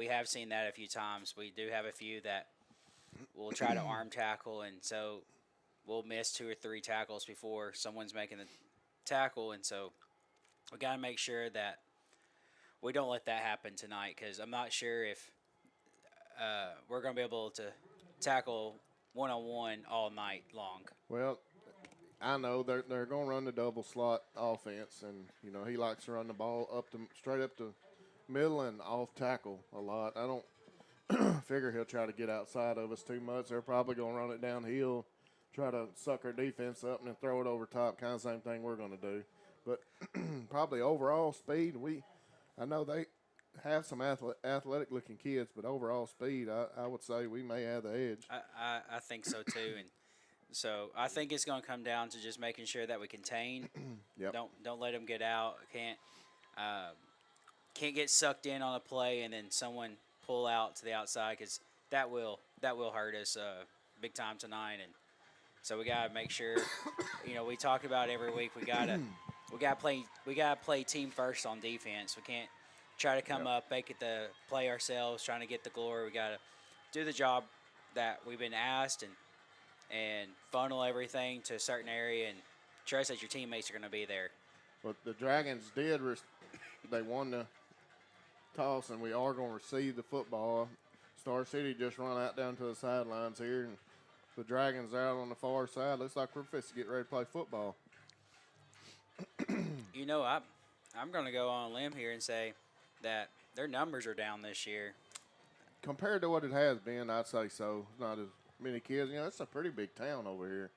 We have seen that a few times. We do have a few that will try to arm tackle, and so we'll miss 2 or 3 tackles before someone's making the tackle, and so we got to make sure that we don't let that happen tonight because I'm not sure if we're going to be able to tackle one-on-one all night long. Well, I know they're going to run the double slot offense, and he likes to run the ball straight up the middle and off tackle a lot. I don't figure he'll try to get outside of us too much. They're probably going to run it downhill, try to suck our defense up, and then throw it over top. Kind of same thing we're going to do. But probably overall speed, I know they have some athletic-looking kids, but overall speed, I would say we may have the edge. I think so too, and so I think it's going to come down to just making sure that we contain. Yep. Don't let them get out. Can't get sucked in on a play and then someone pull out to the outside because that will hurt us big time tonight. And so we got to make sure. We talk about it every week. We gotta play team first on defense. We can't try to come up, make it the play ourselves, trying to get the glory. We gotta do the job that we've been asked and funnel everything to a certain area and trust that your teammates are going to be there. But the Dragons they won the toss, and we are going to receive the football. Star City just run out down to the sidelines here, and the Dragons are out on the far side. Looks like we're fixing to get ready to play football. I'm going to go on a limb here and say that their numbers are down this year. Compared to what it has been, I'd say so. Not as many kids. It's a pretty big town over here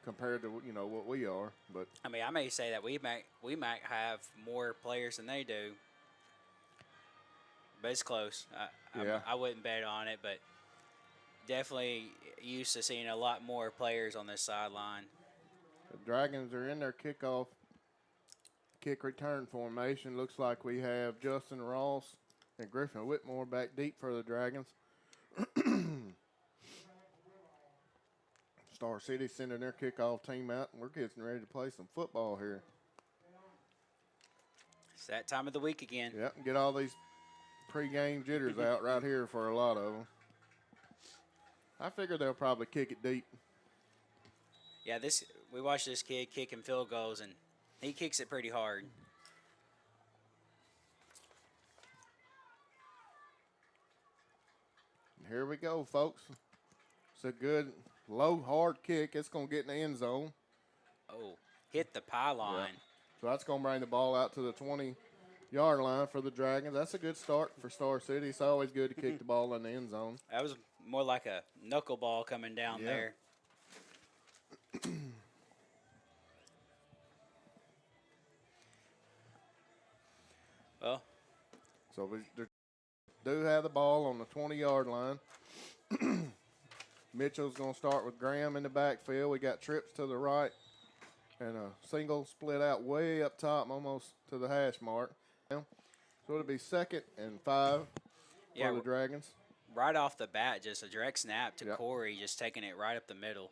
compared to what we are. But I may say that we might have more players than they do, but it's close. I wouldn't bet on it, but definitely used to seeing a lot more players on this sideline. The Dragons are in their kick return formation. Looks like we have Justin Ross and Griffin Whitmore back deep for the Dragons. Star City sending their kickoff team out, and we're getting ready to play some football here. It's that time of the week again. Yep, get all these pre-game jitters out right here for a lot of them. I figure they'll probably kick it deep. Yeah, we watched this kid kicking field goals, and he kicks it pretty hard. Here we go, folks. It's a good, low, hard kick. It's going to get in the end zone. Oh, hit the pylon. Yeah. So that's going to bring the ball out to the 20-yard line for the Dragons. That's a good start for Star City. It's always good to kick the ball in the end zone. That was more like a knuckleball coming down there. Well, so we do have the ball on the 20-yard line. Mitchell's going to start with Graham in the backfield. We got trips to the right and a single split out way up top, almost to the hash mark. So it'll be 2nd and 5 for the Dragons. Right off the bat, just a direct snap to Corey, just taking it right up the middle.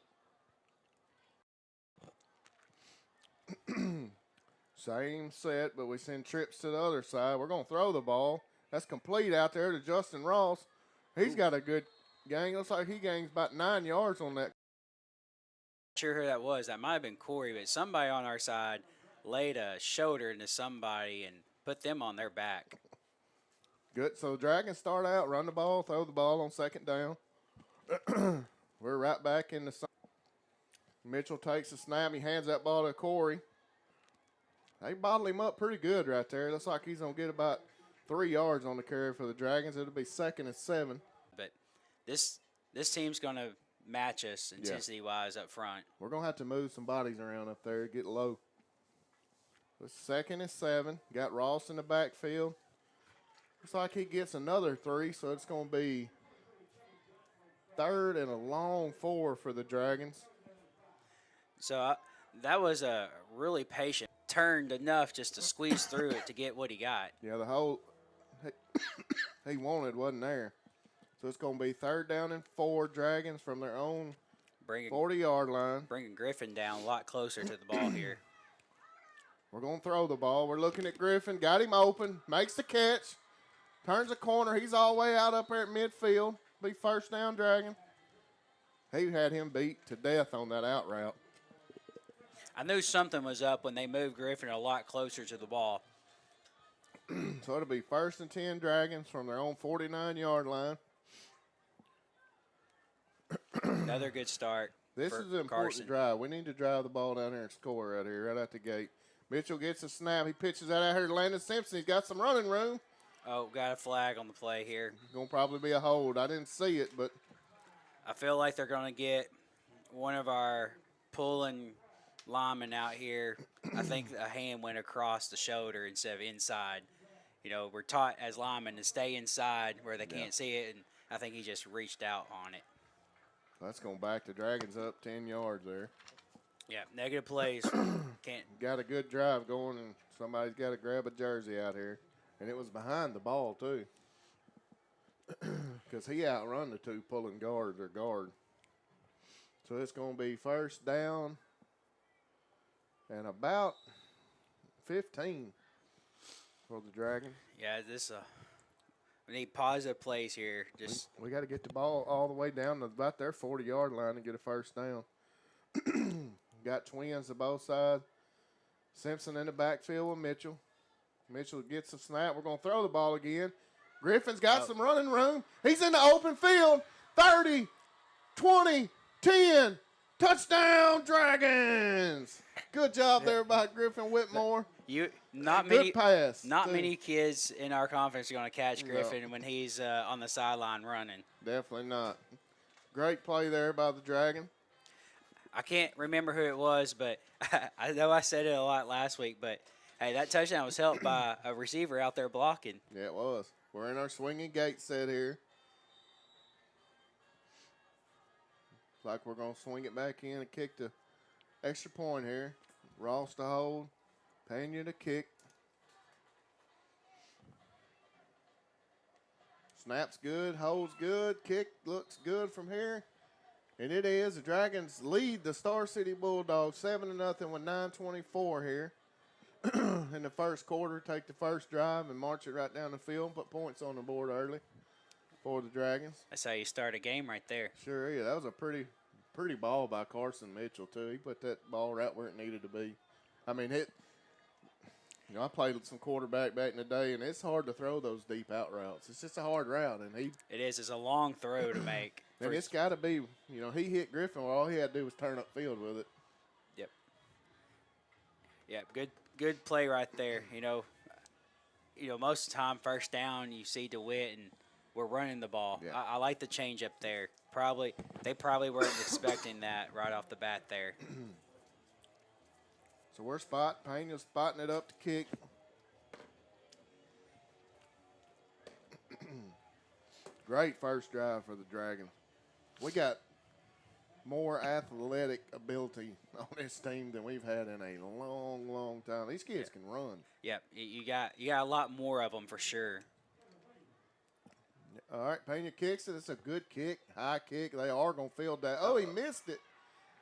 Same set, but we send trips to the other side. We're going to throw the ball. That's complete out there to Justin Ross. He's got a good gang. Looks like he gains about 9 yards on that. Not sure who that was. That might have been Corey, but somebody on our side laid a shoulder into somebody and put them on their back. Good. So Dragons start out, run the ball, throw the ball on 2nd down. We're right back in the – Mitchell takes the snap. He hands that ball to Corey. They bottle him up pretty good right there. Looks like he's going to get about 3 yards on the carry for the Dragons. It'll be 2nd and 7. But this team's going to match us intensity-wise up front. We're going to have to move some bodies around up there, get low. It's 2nd and 7. Got Ross in the backfield. Looks like he gets another 3, so it's going to be 3rd and a long 4 for the Dragons. So that was a really patient. Turned enough just to squeeze through it to get what he got. Yeah, the whole he wanted wasn't there. So it's going to be 3rd down and 4, Dragons from their own 40-yard line. Bringing Griffin down a lot closer to the ball here. We're going to throw the ball. We're looking at Griffin. Got him open. Makes the catch. Turns a corner. He's all the way out up there at midfield. Be first down, Dragon. He had him beat to death on that out route. I knew something was up when they moved Griffin a lot closer to the ball. So it'll be 1st and 10 Dragons from their own 49-yard line. Another good start. This is an important Carson. drive. We need to drive the ball down there and score right here, right out the gate. Mitchell gets a snap. He pitches that out here to Landon Simpson. He's got some running room. Oh, got a flag on the play here. Going to probably be a hold. I didn't see it, but I feel like they're going to get one of our pulling linemen out here. I think a hand went across the shoulder instead of inside. You know, we're taught as linemen to stay inside where they can't see it, and I think he just reached out on it. That's going back. The Dragons up 10 yards there. Yeah, negative plays. Can't. Got a good drive going, and somebody's got to grab a jersey out here. And it was behind the ball, too. Because he outrun the two pulling guards or guard. So it's going to be first down and about 15 for the Dragon. Yeah, we need positive plays here. Just we got to get the ball all the way down to about their 40-yard line and get a first down. Got twins to both sides. Simpson in the backfield with Mitchell. Mitchell gets a snap. We're going to throw the ball again. Griffin's got some running room. He's in the open field. 30, 20, 10. Touchdown, Dragons. Good job there by Griffin Whitmore. Good pass. Not many kids in our conference are going to catch Griffin when he's on the sideline running. Definitely not. Great play there by the Dragon. I can't remember who it was, but I know I said it a lot last week, but, hey, that touchdown was helped by a receiver out there blocking. Yeah, it was. We're in our swinging gate set here. Looks like we're going to swing it back in and kick the extra point here. Ross to hold. Pena to kick. Snap's good. Holds good. Kick looks good from here. And it is. The Dragons lead the Star City Bulldogs 7-0 with 9:24 here. In the first quarter, take the first drive and march it right down the field. Put points on the board early for the Dragons. That's how you start a game right there. Sure is. That was a pretty ball by Carson Mitchell, too. He put that ball right where it needed to be. I mean, I played with some quarterback back in the day, and it's hard to throw those deep out routes. It's just a hard route, and it is. It's a long throw to make. And it's got to be, he hit Griffin where all he had to do was turn up field with it. Yep. Yep, good play right there. Most of the time, first down, you see DeWitt, and we're running the ball. Yeah. I like the change up there. They probably weren't expecting that right off the bat there. So we're Pena's spotting it up to kick. Great first drive for the Dragons. We got more athletic ability on this team than we've had in a long, long time. These kids can run. Yep, you got a lot more of them for sure. All right, Pena kicks it. It's a good kick, high kick. They are going to field that. Oh, he missed it.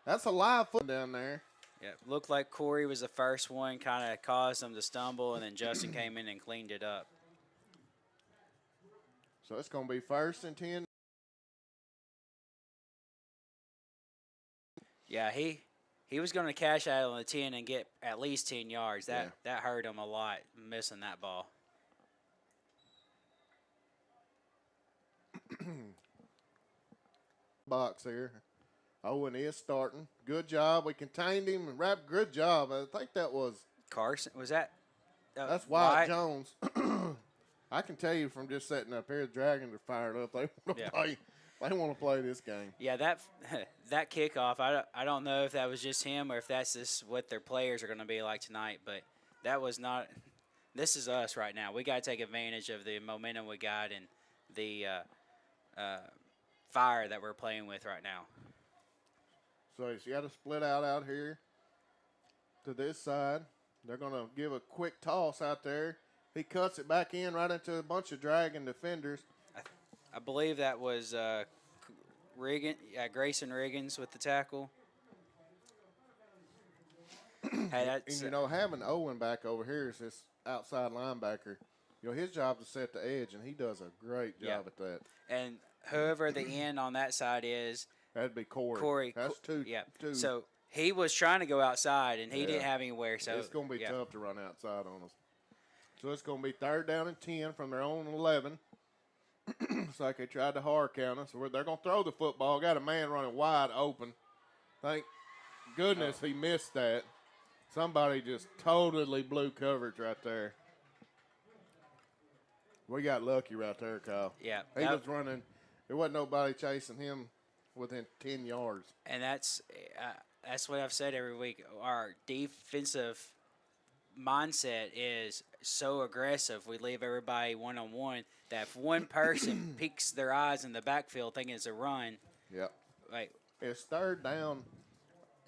That's a live foot down there. Yeah, looked like Corey was the first one, kind of caused them to stumble, and then Justin came in and cleaned it up. So it's going to be 1st and 10. Yeah, he was going to cash out on the 10 and get at least 10 yards. That hurt him a lot, missing that ball. Box here. Owen is starting. Good job. We contained him and wrapped. Good job. I think that was Carson. Was that? That's Wyatt Jones. I can tell you from just sitting up here, the Dragons are fired up. They want to play. They want to play this game. Yeah, that kickoff. I don't know if that was just him or if that's just what their players are going to be like tonight. But that was not. This is us right now. We got to take advantage of the momentum we got and the fire that we're playing with right now. So you got to split out here to this side. They're going to give a quick toss out there. He cuts it back in right into a bunch of Dragon defenders. I believe that was Grayson Riggins with the tackle. Hey, and having Owen back over here is this outside linebacker. his job is to set the edge, and he does a great job at that. And whoever the end on that side is, That'd be Corey. Corey. That's two. Yeah. Two. So he was trying to go outside, and he didn't have anywhere. So it's going to be tough to run outside on us. So it's going to be 3rd down and 10 from their own 11. It's like they tried to hard count us. So they're going to throw the football. Got a man running wide open. Thank goodness he missed that. Somebody just totally blew coverage right there. We got lucky right there, Kyle. Yeah. He was running. There wasn't nobody chasing him within 10 yards. And that's what I've said every week. Our defensive mindset is so aggressive. We leave everybody one-on-one that if one person peeks their eyes in the backfield thinking it's a run, like it's 3rd down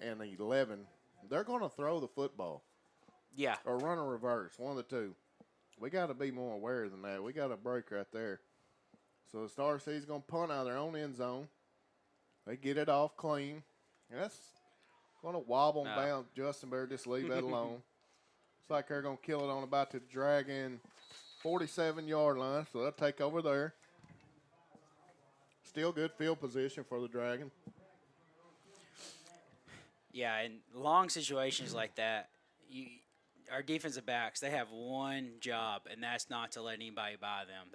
and 11. They're going to throw the football. Yeah. Or run a reverse, one of the two. We got to be more aware than that. We got a break right there. So the Star City's going to punt out of their own end zone. They get it off clean. And that's going to wobble and bounce. Justin better just leave that alone. It's like they're going to kill it on about the Dragon 47-yard line, so they'll take over there. Still good field position for the Dragon. Yeah, in long situations like that, our defensive backs, they have one job, and that's not to let anybody by them.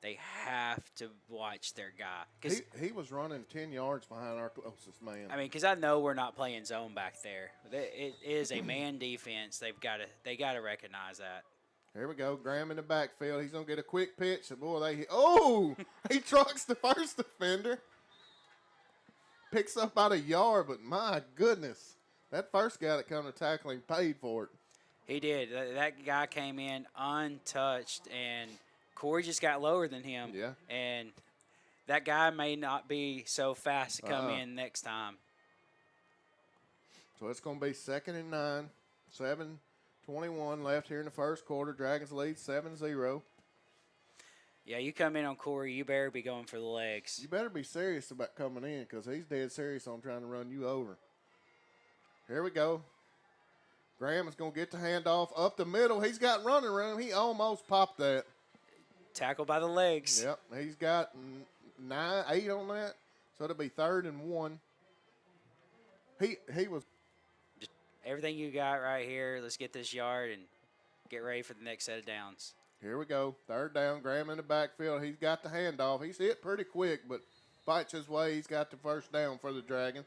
They have to watch their guy. Cause he was running 10 yards behind our closest man. I mean, because I know we're not playing zone back there. It is a man defense. They got to recognize that. Here we go. Graham in the backfield. He's going to get a quick pitch. And boy, he trucks the first defender. Picks up about a yard, but my goodness. That first guy that come to tackle him paid for it. He did. That guy came in untouched, and Corey just got lower than him. Yeah. And that guy may not be so fast to come in next time. So it's going to be 2nd and 9. 7:21 left here in the first quarter. Dragons lead 7-0. Yeah, you come in on Corey, you better be going for the legs. You better be serious about coming in because he's dead serious on trying to run you over. Here we go. Graham is going to get the handoff up the middle. He's got running room. He almost popped that. Tackle by the legs. Yep, he's got 8 on that, so it'll be 3rd and 1. He was. Just everything you got right here. Let's get this yard and get ready for the next set of downs. Here we go. 3rd down. Graham in the backfield. He's got the handoff. He's hit pretty quick, but fights his way. He's got the first down for the Dragon.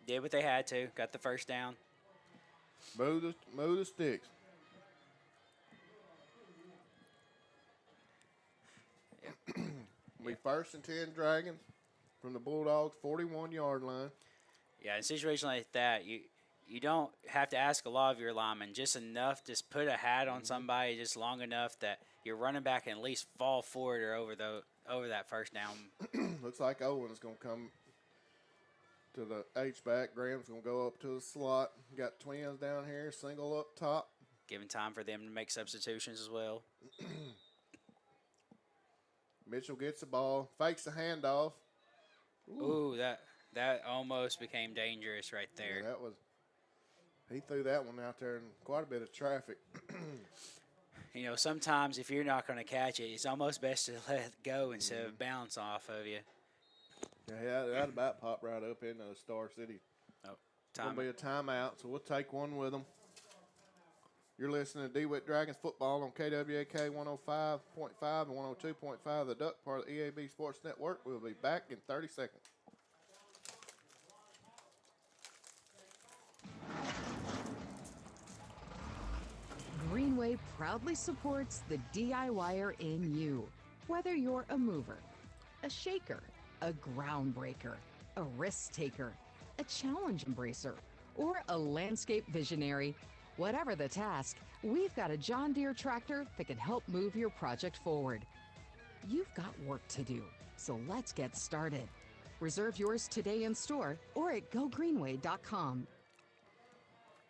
Did what they had to. Got the first down. Move the sticks. Be 1st and 10 Dragons from the Bulldogs 41-yard line. Yeah, in situations like that, you don't have to ask a lot of your linemen. Just enough, just put a hat on somebody just long enough that your running back can at least fall forward or over that first down. Looks like Owen's going to come to the H-back. Graham's going to go up to the slot. Got twins down here, single up top. Giving time for them to make substitutions as well. Mitchell gets the ball, fakes the handoff. Ooh, that almost became dangerous right there. Yeah, he threw that one out there in quite a bit of traffic. Sometimes if you're not going to catch it, it's almost best to let it go instead of bounce off of you. Yeah, that about popped right up into Star City. Oh, It'll be a timeout, so we'll take one with them. You're listening to DeWitt Dragons football on KWAK 105.5 and 102.5, the Duck part of the EAB Sports Network. We'll be back in 30 seconds. Greenway proudly supports the DIYer in you. Whether you're a mover, a shaker, a groundbreaker, a risk taker, a challenge embracer, or a landscape visionary, whatever the task, we've got a John Deere tractor that can help move your project forward. You've got work to do, so let's get started. Reserve yours today in store or at gogreenway.com.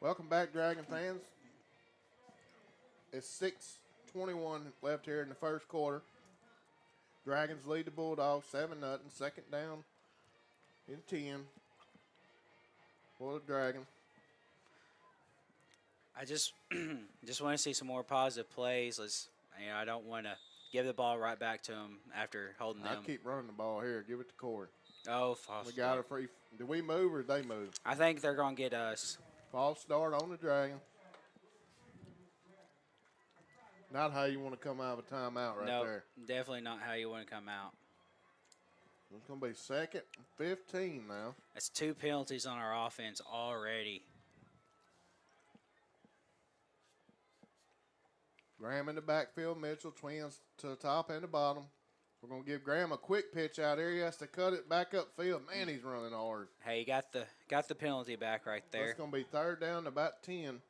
Welcome back, Dragon fans. It's 6:21 left here in the first quarter. Dragons lead the Bulldogs 7-0. 2nd down and 10 for the Dragons. I just just want to see some more positive plays. I don't want to give the ball right back to them after holding I them. keep running the ball here. Give it to Corey. Oh, We got a free. Do we move or they move? I think they're going to get us. False start on the Dragon. Not how you want to come out of a timeout right No, there. definitely not how you want to come out. It's going to be 2nd and 15 now. That's 2 penalties on our offense already. Graham in the backfield. Mitchell twins to the top and the bottom. We're going to give Graham a quick pitch out here. He has to cut it back upfield. Man, he's running hard. Hey, you got the penalty back right there. It's going to be 3rd down to about 10.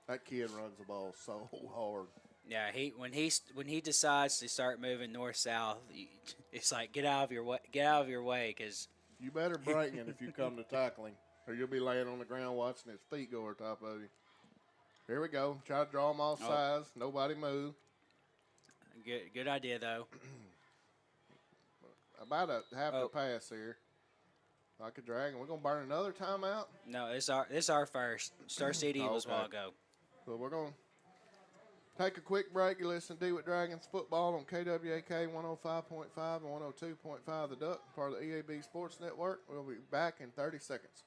That kid runs the ball so hard. Yeah, when he decides to start moving north south, it's like get out of your way, because You better break it if you come to tackling, or you'll be laying on the ground watching his feet go over top of you. Here we go. Try to draw him off sides. Nobody move. Good idea though. About a half the pass here. Like a Dragon. We're gonna burn another timeout. No, this our first. Star City was a while ago. So we're going to take a quick break. You listen to DeWitt Dragons football on KWAK 105.5 and 102.5 The Duck, part of the EAB Sports Network. We'll be back in 30 seconds.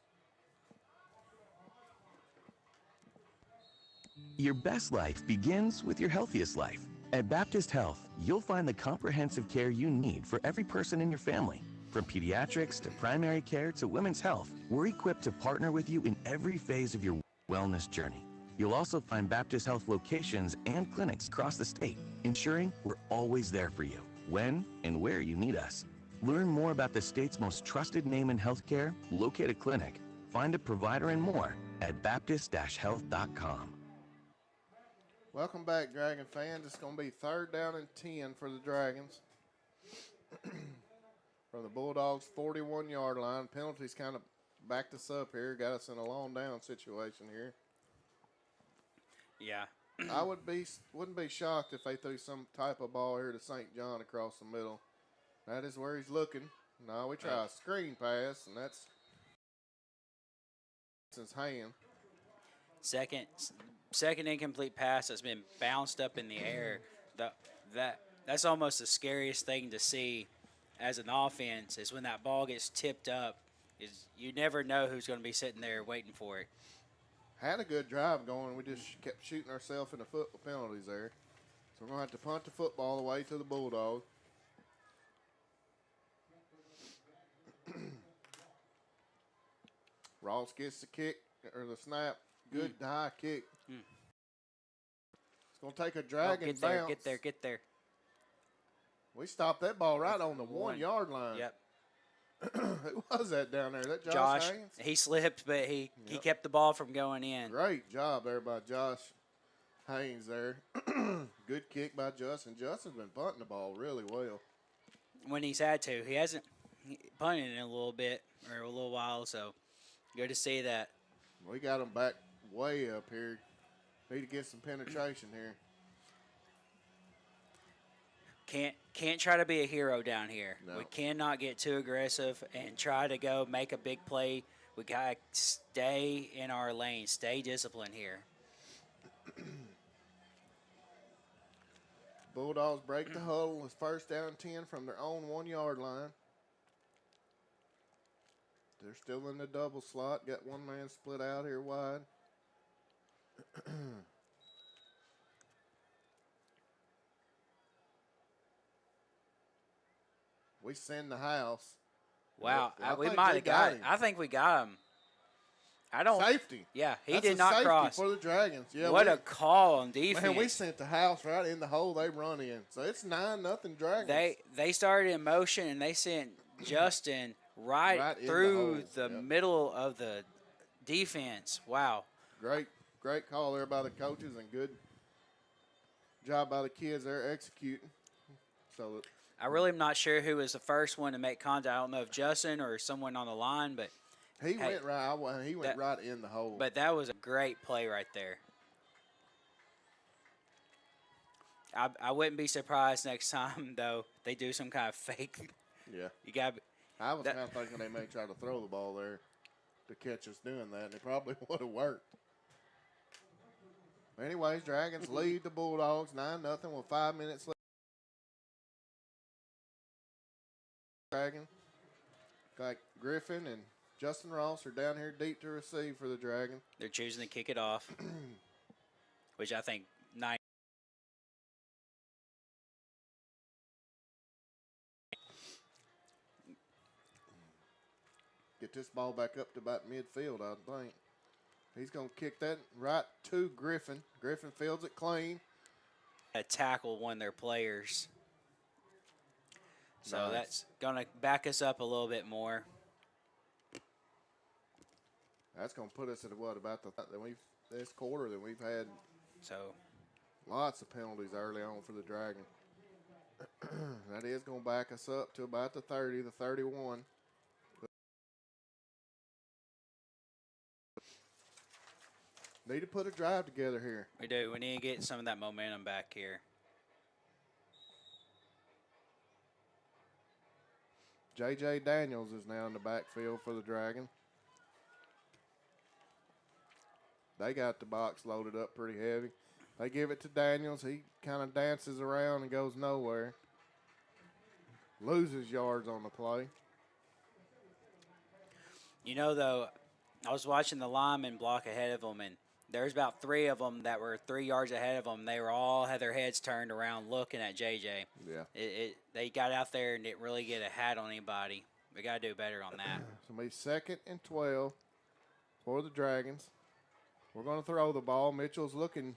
Your best life begins with your healthiest life. At Baptist Health, you'll find the comprehensive care you need for every person in your family. From pediatrics to primary care to women's health, we're equipped to partner with you in every phase of your wellness journey. You'll also find Baptist Health locations and clinics across the state, ensuring we're always there for you, when and where you need us. Learn more about the state's most trusted name in healthcare, locate a clinic, find a provider, and more at baptist-health.com. Welcome back, Dragon fans. It's going to be 3rd down and 10 for the Dragons. From the Bulldogs' 41-yard line. Penalties kind of backed us up here, got us in a long down situation here. Yeah. I wouldn't be shocked if they threw some type of ball here to St. John across the middle. That is where he's looking. Now we try a screen pass, and that's his hand. Second incomplete pass that's been bounced up in the air. That's almost the scariest thing to see as an offense is when that ball gets tipped up. Is you never know who's going to be sitting there waiting for it. Had a good drive going. We just kept shooting ourselves in the foot with penalties there. So we're going to have to punt the football away to the Bulldogs. Ross gets the kick, or the snap. Good high kick. It's going to take a Dragon bounce. Get there. We stopped that ball right on the 1 yard line. Yep. Who was that down there? That Josh Haynes? He slipped, but he kept the ball from going in. Great job there by Josh Haynes there. Good kick by Justin. Justin's been punting the ball really well. When he's had to. He hasn't punted in a little bit or a little while, so good to see that. We got him back way up here. Need to get some penetration here. Can't try to be a hero down here. No. We cannot get too aggressive and try to go make a big play. We got to stay in our lane, stay disciplined here. Bulldogs break the huddle. It's 1st down and 10 from their own 1 yard line. They're still in the double slot. Got one man split out here wide. We send the house. Wow, I we think might we have got got him. I think we got him. I don't. Safety. Yeah, he That's did a not safety cross. for the Dragons. Yeah, What a call on defense. man! We sent the house right in the hole they run in. So it's 9-0 Dragons. They started in motion and they sent Justin right in the through hole. the Yep. middle of the defense. Wow. Great call there by the coaches and good job by the kids there executing. So I really am not sure who was the first one to make contact. I don't know if Justin or someone on the line, but he went right. He went right in the hole. But that was a great play right there. I wouldn't be surprised next time though they do some kind of fake. Yeah. You got I was kind of thinking they may try to throw the ball there to catch us doing that, and it probably would have worked. Anyways, Dragons lead the Bulldogs 9-0 with 5 minutes left. Dragon. Got Griffin and Justin Ross are down here deep to receive for the Dragon. They're choosing to kick it off, which I think 9. Get this ball back up to about midfield, I think. He's going to kick that right to Griffin. Griffin fields it clean. A tackle one of their players. So Nice. that's going to back us up a little bit more. That's going to put us at about this quarter that we've had So lots of penalties early on for the Dragon. That is going to back us up to about the 30, the 31. Need to put a drive together here. we do. We need to get some of that momentum back here. J.J. Daniels is now in the backfield for the Dragon. They got the box loaded up pretty heavy. They give it to Daniels. He kind of dances around and goes nowhere. Loses yards on the play. You know, though, I was watching the linemen block ahead of them, and there's about 3 of them that were 3 yards ahead of them. They were all had their heads turned around looking at JJ. Yeah. They got out there and didn't really get a hat on anybody. We got to do better on that. So maybe 2nd and 12 for the Dragons. We're going to throw the ball. Mitchell's looking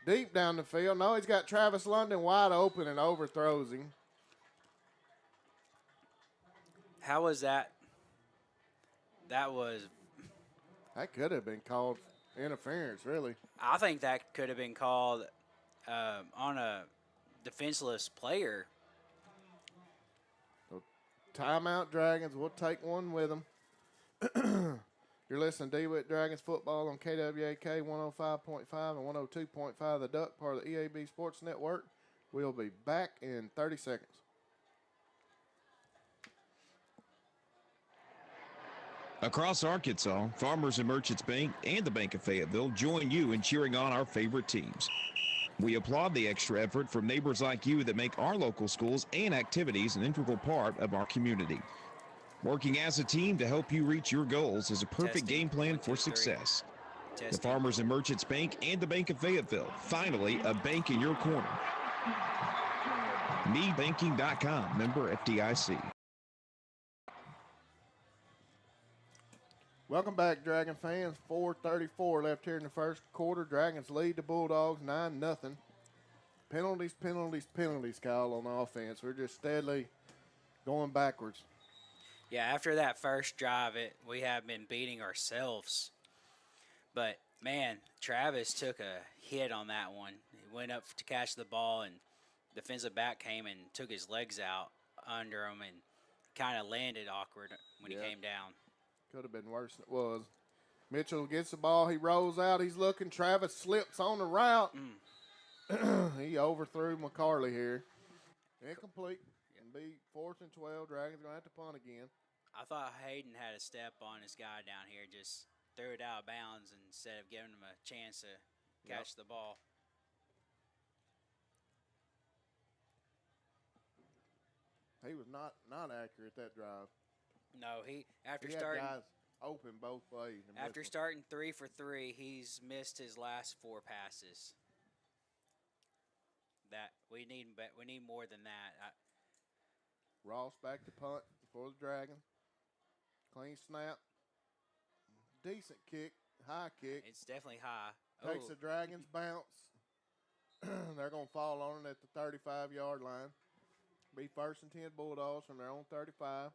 deep down the field. No, he's got Travis London wide open and overthrows him. How was that? That That could have been called interference, really. I think that could have been called on a defenseless player. So, timeout, Dragons. We'll take one with them. You're listening to DeWitt Dragons football on KWAK 105.5 and 102.5, the Duck, part of the EAB Sports Network. We'll be back in 30 seconds. Across Arkansas, Farmers and Merchants Bank and the Bank of Fayetteville join you in cheering on our favorite teams. We applaud the extra effort from neighbors like you that make our local schools and activities an integral part of our community. Working as a team to help you reach your goals is a perfect game plan for success. The Farmers and Merchants Bank and the Bank of Fayetteville, finally a bank in your corner. MeBanking.com, member FDIC. Welcome back, Dragon fans. 4:34 left here in the first quarter. Dragons lead the Bulldogs 9-0. Penalties, penalties, penalties, Kyle, on offense. We're just steadily going backwards. Yeah, after that first drive, we have been beating ourselves. But, man, Travis took a hit on that one. He went up to catch the ball, and defensive back came and took his legs out under him and kind of landed awkward when he came down. Could have been worse than it was. Mitchell gets the ball. He rolls out. He's looking. Travis slips on the route. He overthrew McCarley here. Incomplete. And be 4th and 12. Dragons going to have to punt again. I thought Hayden had a step on his guy down here, just threw it out of bounds instead of giving him a chance to catch the ball. He was not accurate that drive. No, he had guys open both ways. After starting 3 for 3, he's missed his last 4 passes. That we need more than that. Ross back to punt for the Dragon. Clean snap. Decent kick. High kick. It's definitely high. Takes the Dragons bounce. They're going to fall on it at the 35-yard line. Be 1st and 10 Bulldogs from their own 35.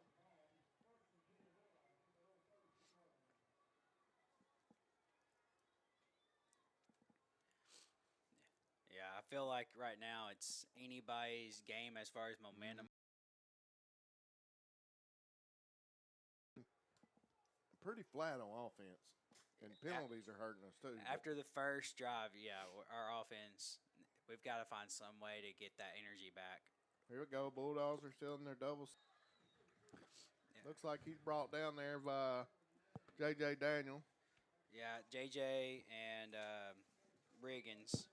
Yeah, I feel like right now it's anybody's game as far as momentum. Pretty flat on offense, and penalties are hurting us too. After the first drive, our offense, we've got to find some way to get that energy back. Here we go. Bulldogs are still in their doubles. Looks like he's brought down there by J.J. Daniel. Yeah, J.J. and Riggins.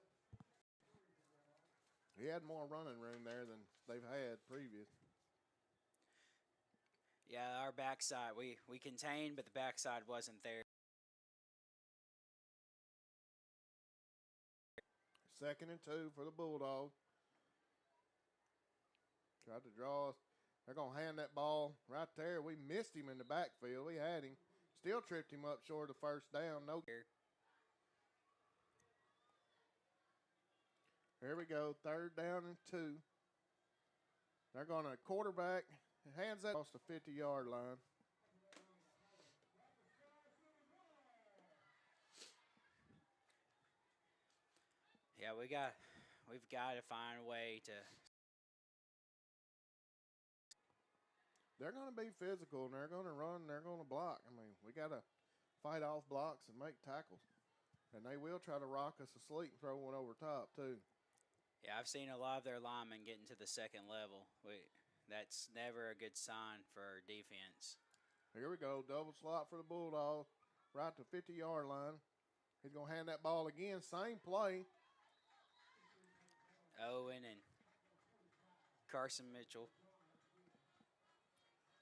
He had more running room there than they've had previous. Yeah, our backside, we contained, but the backside wasn't there. 2nd and 2 for the Bulldogs. Tried to draw us. They're going to hand that ball right there. We missed him in the backfield. We had him. Still tripped him up short of first down. No. Here we go. 3rd down and 2. They're going to quarterback. Hands that across the 50-yard line. Yeah, we've got to find a way to. They're going to be physical, and they're going to run, and they're going to block. I mean, we got to fight off blocks and make tackles. And they will try to rock us asleep and throw one over top, too. Yeah, I've seen a lot of their linemen getting to the second level. That's never a good sign for our defense. Here we go. Double slot for the Bulldogs. Right to 50-yard line. He's going to hand that ball again. Same play. Owen and Carson Mitchell.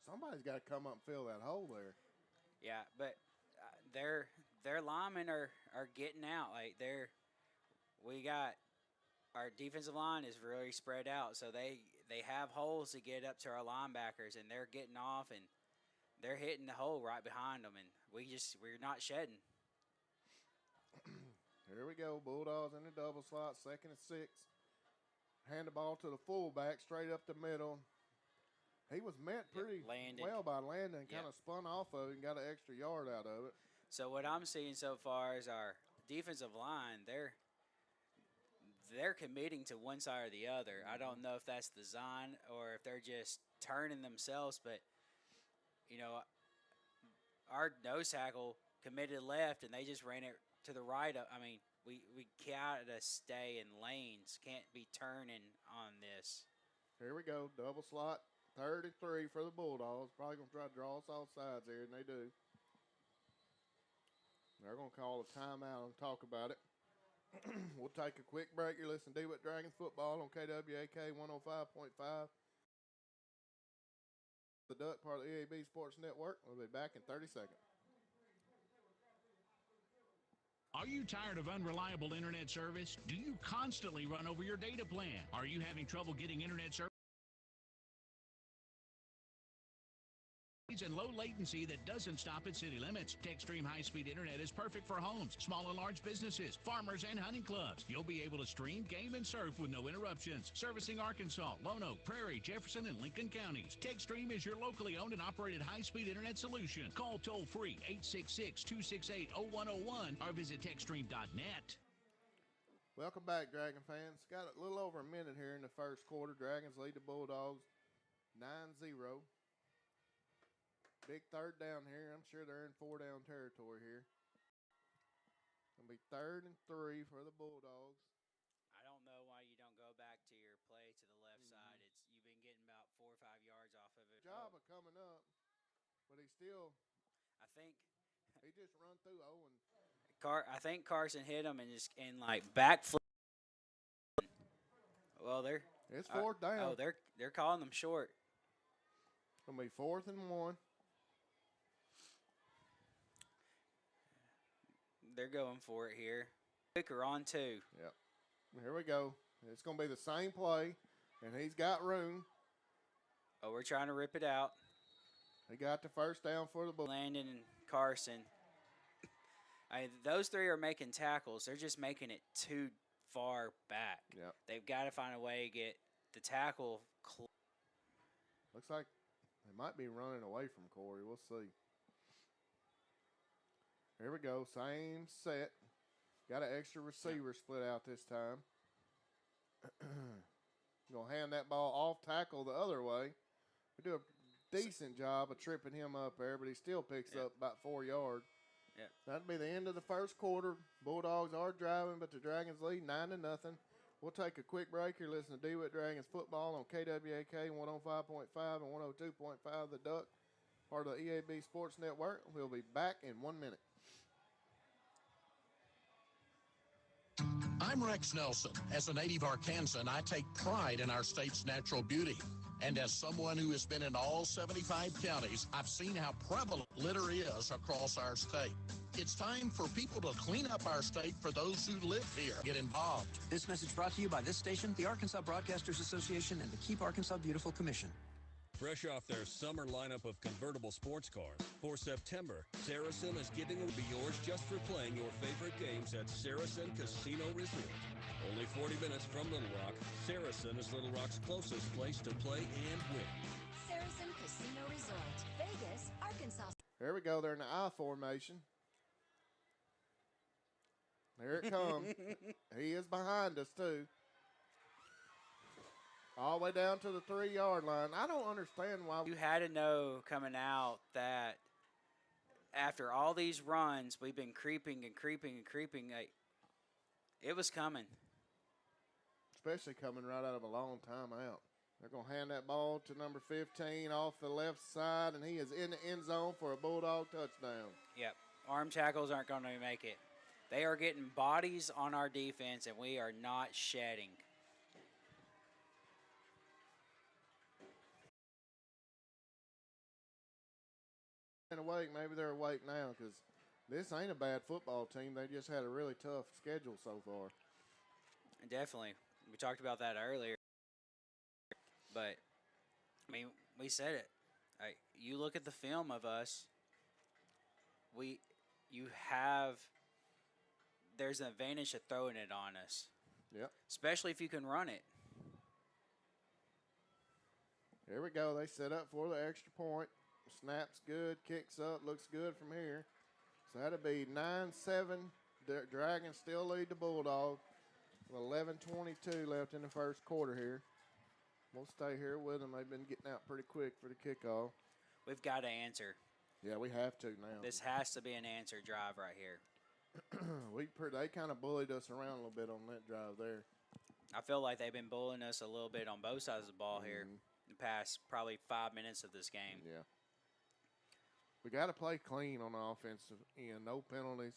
Somebody's got to come up and fill that hole there. Yeah, but their linemen are getting out. Like we got our defensive line is really spread out, so they have holes to get up to our linebackers, and they're getting off and they're hitting the hole right behind them, and we're not shedding. Here we go. Bulldogs in the double slot. 2nd and 6. Hand the ball to the fullback straight up the middle. He was met pretty well by Landon, kind of spun off of it and got an extra yard out of it. So what I'm seeing so far is our defensive line, they're committing to one side or the other. I don't know if that's design or if they're just turning themselves, but, our nose tackle committed left, and they just ran it to the right. I mean, we got to stay in lanes. Can't be turning on this. Here we go. Double slot. 3rd and 3 for the Bulldogs. Probably going to try to draw us off sides here, and they do. They're going to call a timeout and talk about it. We'll take a quick break. You're listening to DeWitt Dragons football on KWAK 105.5. The Duck, part of the EAB Sports Network. We'll be back in 30 seconds. Are you tired of unreliable internet service? Do you constantly run over your data plan? Are you having trouble getting internet service and low latency that doesn't stop at city limits? Techstream high-speed internet is perfect for homes, small and large businesses, farmers, and hunting clubs. You'll be able to stream, game, and surf with no interruptions. Servicing Arkansas, Lone Oak, Prairie, Jefferson, and Lincoln counties. Techstream is your locally owned and operated high-speed internet solution. Call toll-free 866-268-0101 or visit techstream.net. Welcome back, Dragon fans. Got a little over a minute here in the first quarter. Dragons lead the Bulldogs 9-0. Big 3rd down here. I'm sure they're in 4-down territory here. It'll be 3rd and 3 for the Bulldogs. I don't know why you don't go back to your play to the left side. You've been getting about 4 or 5 yards off of it. Job of coming up, but he just run through Owen. I think Carson hit him and backflip. Well, it's 4th down. Oh, they're calling them short. It'll be 4th and 1. They're going for it here. Quicker on 2. Yep. Here we go. It's going to be the same play, and he's got room. Oh, we're trying to rip it out. He got the 1st down for the Bulldogs. Landon and Carson. Those 3 are making tackles. They're just making it too far back. Yep. They've got to find a way to get the tackle close. Looks like they might be running away from Corey. We'll see. Here we go. Same set. Got an extra receiver split out this time. Going to hand that ball off tackle the other way. We do a decent job of tripping him up there, but he still picks up about 4 yards. Yeah. That'll be the end of the first quarter. Bulldogs are driving, but the Dragons lead 9-0. We'll take a quick break. You're listening to DeWitt Dragons football on KWAK 105.5 and 102.5 The Duck. part of the EAB Sports Network. We'll be back in 1 minute. I'm Rex Nelson. As a native Arkansan, I take pride in our state's natural beauty. And as someone who has been in all 75 counties, I've seen how prevalent litter is across our state. It's time for people to clean up our state for those who live here. Get involved. This message brought to you by this station, the Arkansas Broadcasters Association, and the Keep Arkansas Beautiful Commission. Fresh off their summer lineup of convertible sports cars, for September, Saracen is giving will be yours just for playing your favorite games at Saracen Casino Resort. Only 40 minutes from Little Rock, Saracen is Little Rock's closest place to play and win. Saracen Casino Resort, Vegas, Arkansas. Here we go. They're in the I formation. Here it comes. He is behind us, too. All the way down to the 3-yard line. I don't understand why. You had to know coming out that after all these runs, we've been creeping and creeping and creeping. It was coming. Especially coming right out of a long timeout. They're going to hand that ball to number 15 off the left side, and he is in the end zone for a Bulldog touchdown. Yep. Arm tackles aren't going to make it. They are getting bodies on our defense, and we are not shedding. Awake, maybe they're awake now because this ain't a bad football team. They just had a really tough schedule so far. Definitely. We talked about that earlier. But, I mean, we said it. You look at the film of us, there's an advantage to throwing it on us. Yep. Especially if you can run it. Here we go. They set up for the extra point. Snaps good, kicks up, looks good from here. So that'll be 9-7. Dragons still lead the Bulldogs with 11:22 left in the first quarter here. We'll stay here with them. They've been getting out pretty quick for the kickoff. We've got to answer. Yeah, we have to now. This has to be an answer drive right here. They kind of bullied us around a little bit on that drive there. I feel like they've been bullying us a little bit on both sides of the ball here the past probably 5 minutes of this game. Yeah. We got to play clean on the offensive end, no penalties.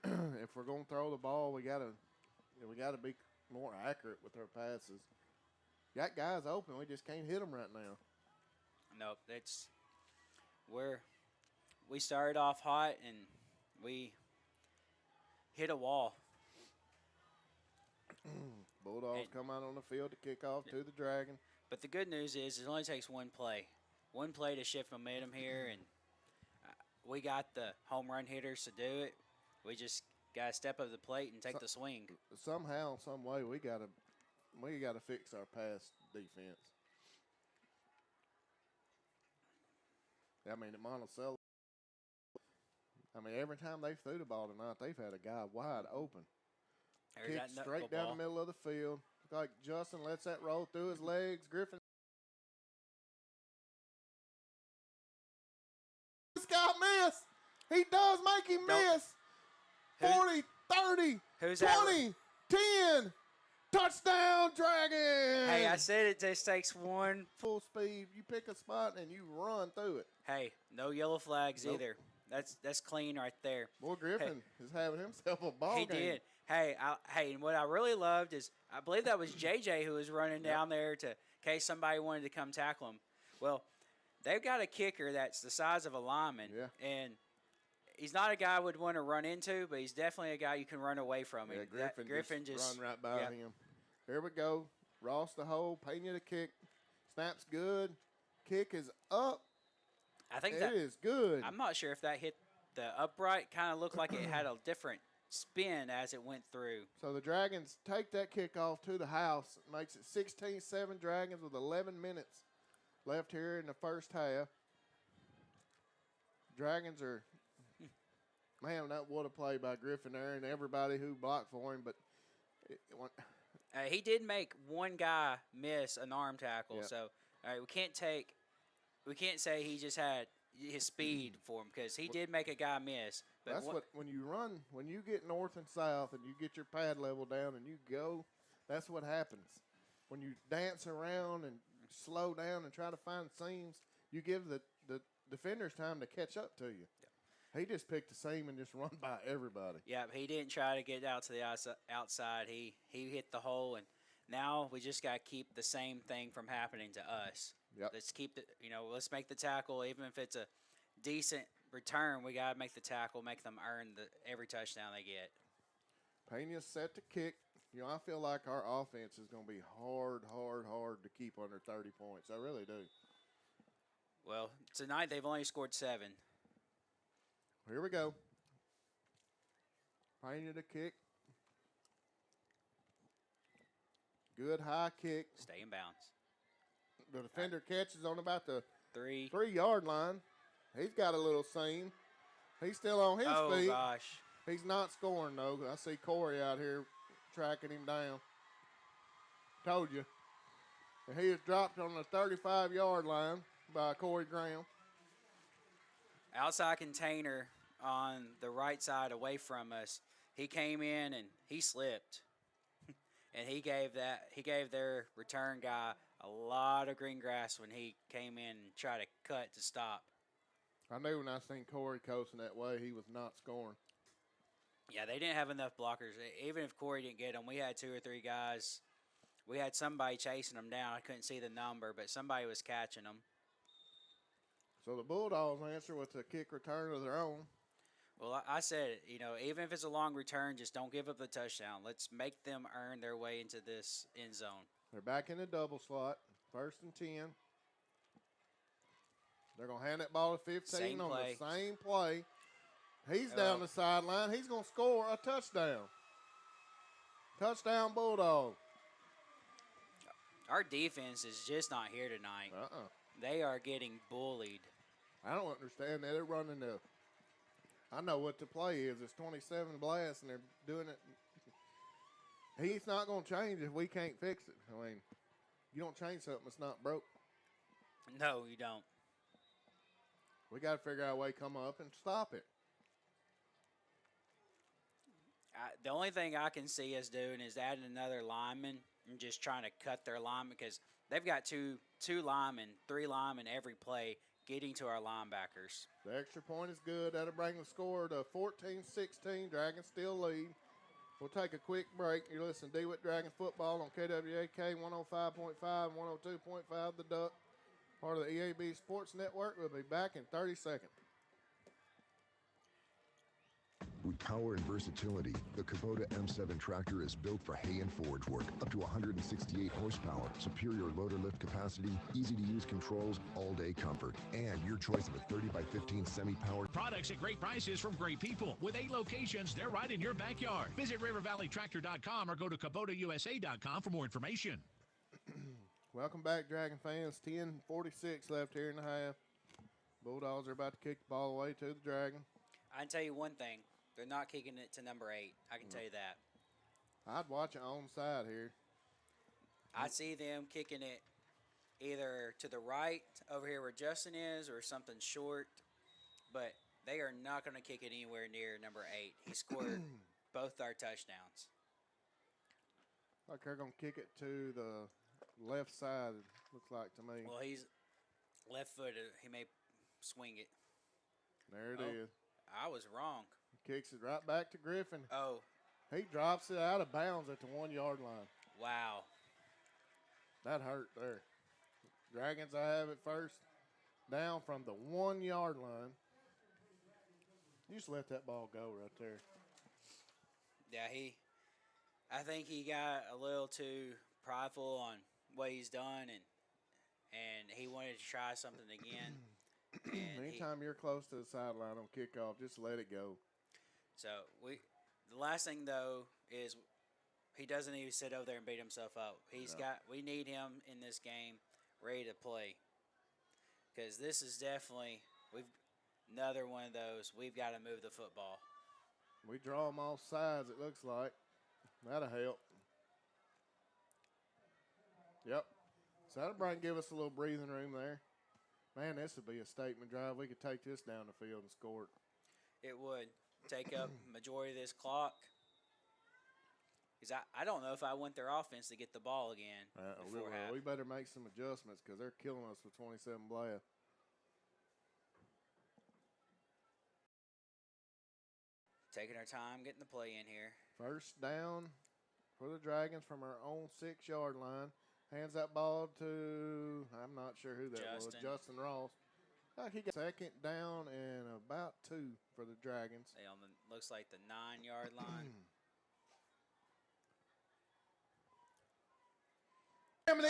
If we're going to throw the ball, we got to be more accurate with our passes. Got guys open, we just can't hit them right now. Nope, we started off hot and we hit a wall. Bulldogs come out on the field to kick off to the Dragon. But the good news is it only takes one play to shift momentum here, and we got the home run hitters to do it. We just got to step up the plate and take the swing. Somehow, some way, we got to fix our pass defense. I mean, at Monticello, every time they threw the ball tonight, they've had a guy wide open. Kicked straight down the middle of the field. Like Justin lets that roll through his legs. Griffin. This guy missed. He does make him miss. 40, 30, 20, 10. Touchdown, Dragon! Hey, I said it just takes one. Full speed. You pick a spot and you run through it. Hey, no yellow flags either. That's clean right there. Boy, Griffin is having himself a ball game. He did. Hey, and what I really loved is I believe that was JJ who was running down there in case somebody wanted to come tackle him. Well, they've got a kicker that's the size of a lineman, and he's not a guy I would want to run into, but he's definitely a guy you can run away from. Yeah, Griffin just run right by him. Here we go. Ross the hole, Pena the kick. Snap's good. Kick is up. I think it is good. I'm not sure if that hit the upright. Kind of looked like it had a different spin as it went through. So the Dragons take that kickoff to the house. It makes it 16-7 Dragons with 11 minutes left here in the first half. Dragons are, man, that what a play by Griffin there and everybody who blocked for him. But he did make one guy miss an arm tackle. So we can't say he just had his speed for him because he did make a guy miss. But that's when you get north and south and you get your pad level down and you go, that's what happens. When you dance around and slow down and try to find seams, you give the defenders time to catch up to you. He just picked the same and just run by everybody. Yeah, he didn't try to get out to the outside. He hit the hole, and now we just got to keep the same thing from happening to us. Yep. Let's keep the, let's make the tackle, even if it's a decent return. We got to make the tackle, make them earn every touchdown they get. Pena's set to kick. I feel like our offense is going to be hard to keep under 30 points. I really do. Well, tonight they've only scored 7. Here we go. Pena to kick. Good high kick. Stay in bounds. The defender catches on about the 3-yard line. He's got a little seam. He's still on his feet. Oh, gosh. He's not scoring, though. I see Corey out here tracking him down. Told you. And he is dropped on the 35-yard line by Corey Graham. Outside container on the right side away from us. He came in and he slipped. And he gave their return guy a lot of green grass when he came in and tried to cut to stop. I knew when I seen Corey coasting that way, he was not scoring. Yeah, they didn't have enough blockers. Even if Corey didn't get them, we had 2 or 3 guys. We had somebody chasing them down. I couldn't see the number, but somebody was catching them. So the Bulldogs answer with a kick return of their own. Well, I said, even if it's a long return, just don't give up the touchdown. Let's make them earn their way into this end zone. They're back in the double slot, 1st and 10. They're going to hand that ball to 15 on the same play. He's down the sideline. He's going to score a touchdown. Touchdown, Bulldog. Our defense is just not here tonight. They are getting bullied. I don't understand that. They're running I know what the play is. It's 27 blasts, and they're doing it. He's not going to change if we can't fix it. I mean, you don't change something that's not broke. No, you don't. We got to figure out a way to come up and stop it. The only thing I can see us doing is adding another lineman and just trying to cut their lineman because they've got two linemen, 3 linemen every play getting to our linebackers. The extra point is good. That'll bring the score to 14-16. Dragons still lead. We'll take a quick break. You're listening to DeWitt Dragon Football on KWAK 105.5 and 102.5 The Duck, part of the EAB Sports Network. We'll be back in 30 seconds. With power and versatility, the Kubota M7 tractor is built for hay and forage work, up to 168 horsepower, superior loader lift capacity, easy-to-use controls, all-day comfort, and your choice of a 30x15 semi-powered. Products at great prices from great people. With 8 locations, they're right in your backyard. Visit rivervalleytractor.com or go to KubotaUSA.com for more information. Welcome back, Dragon fans. 10:46 left here in the half. Bulldogs are about to kick the ball away to the Dragon. I can tell you one thing. They're not kicking it to number 8. I can tell you that. I'd watch it on side here. I see them kicking it either to the right over here where Justin is or something short. But they are not going to kick it anywhere near number 8. He scored both our touchdowns. Like they're going to kick it to the left side, it looks like to me. Well, he's left-footed. He may swing it. There it is. I was wrong. Kicks it right back to Griffin. Oh. He drops it out of bounds at the 1-yard line. Wow. That hurt there. Dragons, I have it first down from the 1-yard line. You just let that ball go right there. Yeah, I think he got a little too prideful on what he's done, and he wanted to try something again. And anytime you're close to the sideline on kickoff, just let it go. So the last thing though is he doesn't need to sit over there and beat himself up. We need him in this game ready to play, because this is definitely another one of those. We've got to move the football. We draw them off sides. It looks like that'll help. Yep. So that'll give us a little breathing room there. Man, this would be a statement drive. We could take this down the field and score it. It would take up majority of this clock. Because I don't know if I want their offense to get the ball again. We better make some adjustments because they're killing us with 27 blasts. taking our time getting the play in here. First down for the Dragons from our own 6-yard line. Hands that ball to, I'm not sure who that was, Justin Ross. He got second down and about 2 for the Dragons. They on the, looks like the 9-yard line.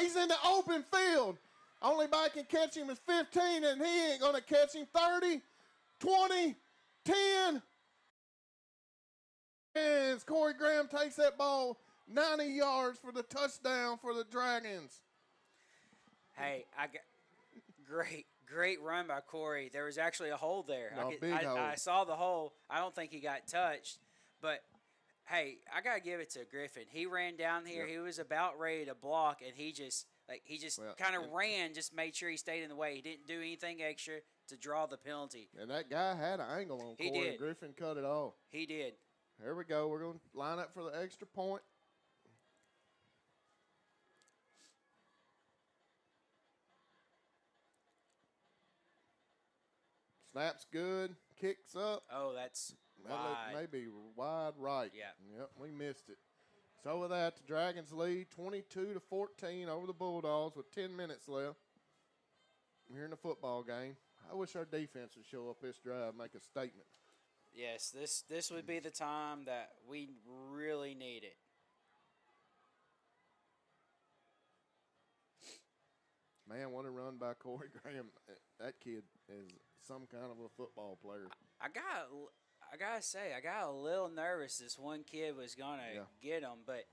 He's in the open field. Only body can catch him is 15, and he ain't going to catch him. 30, 20, 10. And Corey Graham takes that ball 90 yards for the touchdown for the Dragons. Hey, I got great run by Corey. There was actually a hole there. Big hole. I saw the hole. I don't think he got touched, but hey, I gotta give it to Griffin. He ran down here. Yep. He was about ready to block, and he just kind of ran, just made sure he stayed in the way. He didn't do anything extra to draw the penalty. And that guy had an angle on Corey. Did. Griffin cut it off. He did. Here we go. We're going to line up for the extra point. Snap's good. Kicks up. Oh, that's wide. Maybe wide right. Yeah. Yep, we missed it. So with that, the Dragons lead 22-14 over the Bulldogs with 10 minutes left here in the football game. I wish our defense would show up this drive, make a statement. Yes, this would be the time that we really need it. Man, what a run by Corey Graham. That kid is some kind of a football player. I gotta say, I got a little nervous this one kid was gonna get him, but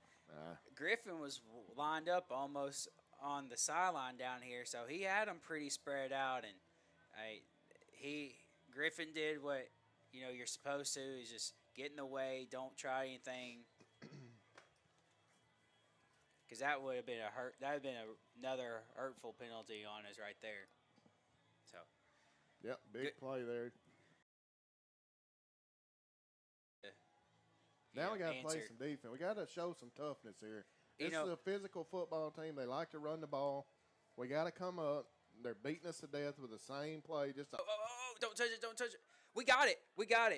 Griffin was lined up almost on the sideline down here, so he had him pretty spread out, and Griffin did what you're supposed to, is just get in the way, don't try anything, because that would have been another hurtful penalty on us right there. So. Yep, big play there. Now we got to play some defense. We got to show some toughness here. This is a physical football team. They like to run the ball. We got to come up. They're beating us to death with the same play. Don't touch it, don't touch it. We got it. We got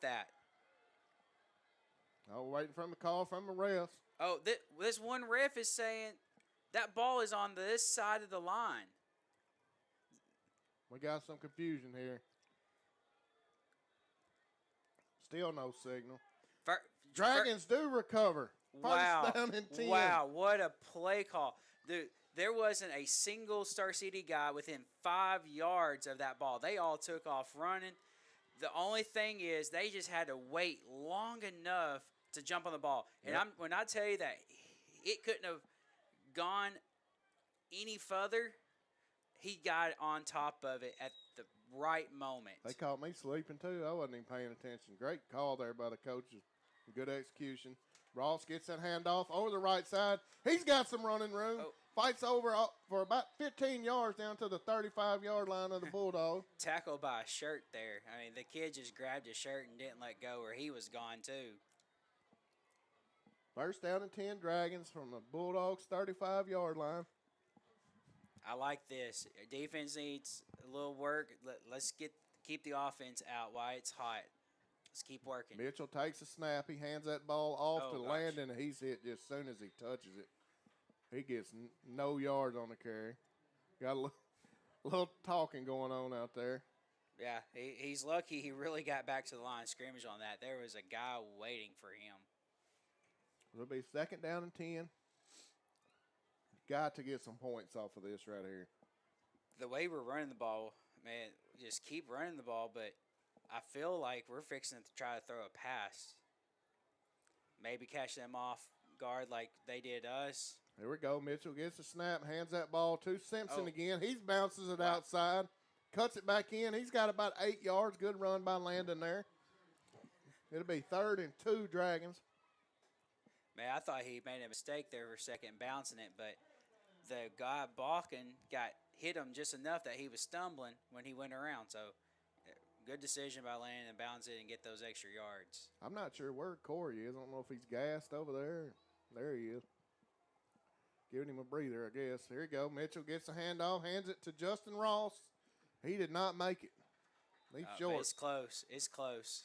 that. Oh, we're waiting for the call from the refs. Oh, this one ref is saying that ball is on this side of the line. We got some confusion here. Still no signal. Dragons do recover. First down and 10. Wow, what a play call. Dude, there wasn't a single Star City guy within 5 yards of that ball. They all took off running. The only thing is they just had to wait long enough to jump on the ball. And when I tell you that it couldn't have gone any further, he got on top of it at the right moment. They caught me sleeping, too. I wasn't even paying attention. Great call there by the coaches. Good execution. Ross gets that handoff over the right side. He's got some running room. Fights over for about 15 yards down to the 35-yard line of the Bulldogs. Tackled by a shirt there. I mean, the kid just grabbed his shirt and didn't let go, or he was gone, too. First down and 10, Dragons from the Bulldogs' 35-yard line. I like this. Defense needs a little work. Let's keep the offense out while it's hot. Let's keep working. Mitchell takes a snap. He hands that ball off to Landon, and he's hit just as soon as he touches it. He gets no yards on the carry. Got a little talking going on out there. Yeah, he's lucky he really got back to the line of scrimmage on that. There was a guy waiting for him. It'll be second down and 10. Got to get some points off of this right here. The way we're running the ball, man, just keep running the ball, but I feel like we're fixing to try to throw a pass. Maybe catch them off guard like they did us. Here we go. Mitchell gets the snap, hands that ball to Simpson again. He bounces it outside, cuts it back in. He's got about 8 yards. Good run by Landon there. It'll be 3rd and 2, Dragons. Man, I thought he made a mistake there for a second bouncing it, but the guy balking hit him just enough that he was stumbling when he went around. So good decision by Landon to bounce it and get those extra yards. I'm not sure where Corey is. I don't know if he's gassed over there. There he is. Giving him a breather, I guess. Here you go. Mitchell gets a handoff, hands it to Justin Ross. He did not make it. He's But short. it's close. It's close.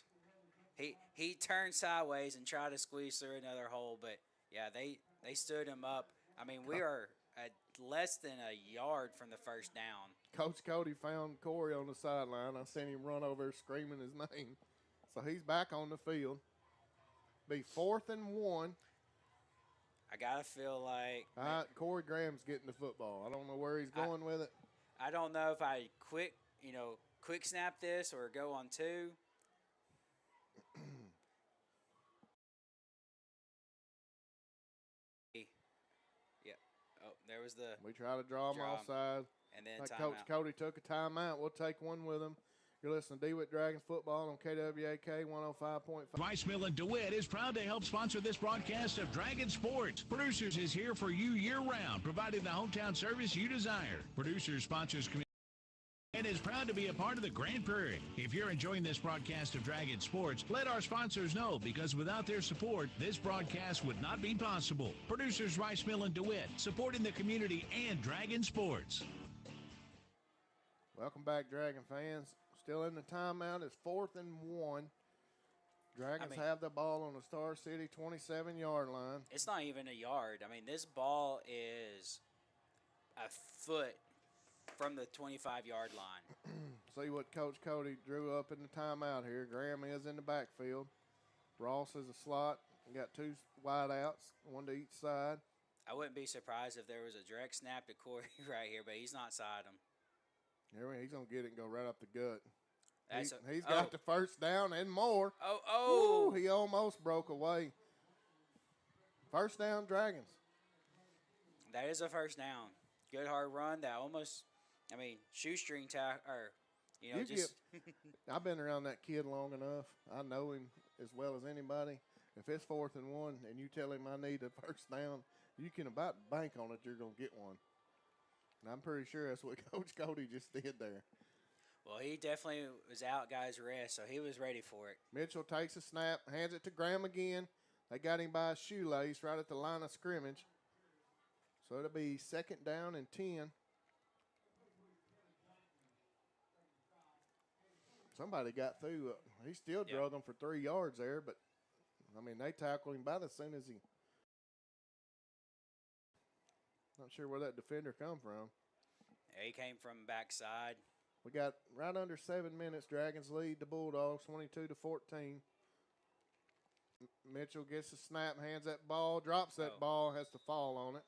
He turned sideways and tried to squeeze through another hole, but yeah, they stood him up. I mean, we are at less than a yard from the first down. Coach Cody found Corey on the sideline. I seen him run over screaming his name. So he's back on the field. Be 4th and 1. I gotta feel like Corey Graham's getting the football. I don't know where he's going with it. I don't know if I quick snap this or go on 2. Yeah. Oh, there was the. We try to draw him offside. And then Coach Cody took a timeout. We'll take one with him. You're listening to DeWitt Dragons football on KWAK 105.5. Rice Mill and DeWitt is proud to help sponsor this broadcast of Dragon Sports. Producers is here for you year-round, providing the hometown service you desire. Producers sponsors community and is proud to be a part of the Grand Prairie. If you're enjoying this broadcast of Dragon Sports, let our sponsors know, because without their support, this broadcast would not be possible. Producers Rice Mill and DeWitt, supporting the community and Dragon Sports. Welcome back, Dragon fans. Still in the timeout. It's 4th and 1. Dragons have the ball on the Star City 27-yard line. It's not even a yard. I mean, this ball is a foot from the 25-yard line. See what Coach Cody drew up in the timeout here. Graham is in the backfield. Ross is a slot. We got 2 wideouts, 1 to each side. I wouldn't be surprised if there was a direct snap to Corey right here, but he's not side him. He's going to get it and go right up the gut. He's oh. got the first down and more. Oh. Ooh, he almost broke away. First down, Dragons. That is a first down. Good hard run. That almost, shoestring tackle, or, I've been around that kid long enough. I know him as well as anybody. If it's 4th and 1 and you tell him I need a first down, you can about bank on it you're going to get one. And I'm pretty sure that's what Coach Cody just did there. Well, he definitely was out guys' rest, so he was ready for it. Mitchell takes a snap, hands it to Graham again. They got him by a shoelace right at the line of scrimmage. So it'll be 2nd down and 10. Somebody got through. He still drug him for 3 yards there, but, they tackled him about as soon as he. Not sure where that defender come from. He came from backside. We got right under 7 minutes. Dragons lead the Bulldogs 22-14. Mitchell gets the snap, hands that ball, drops that ball, has to fall on it.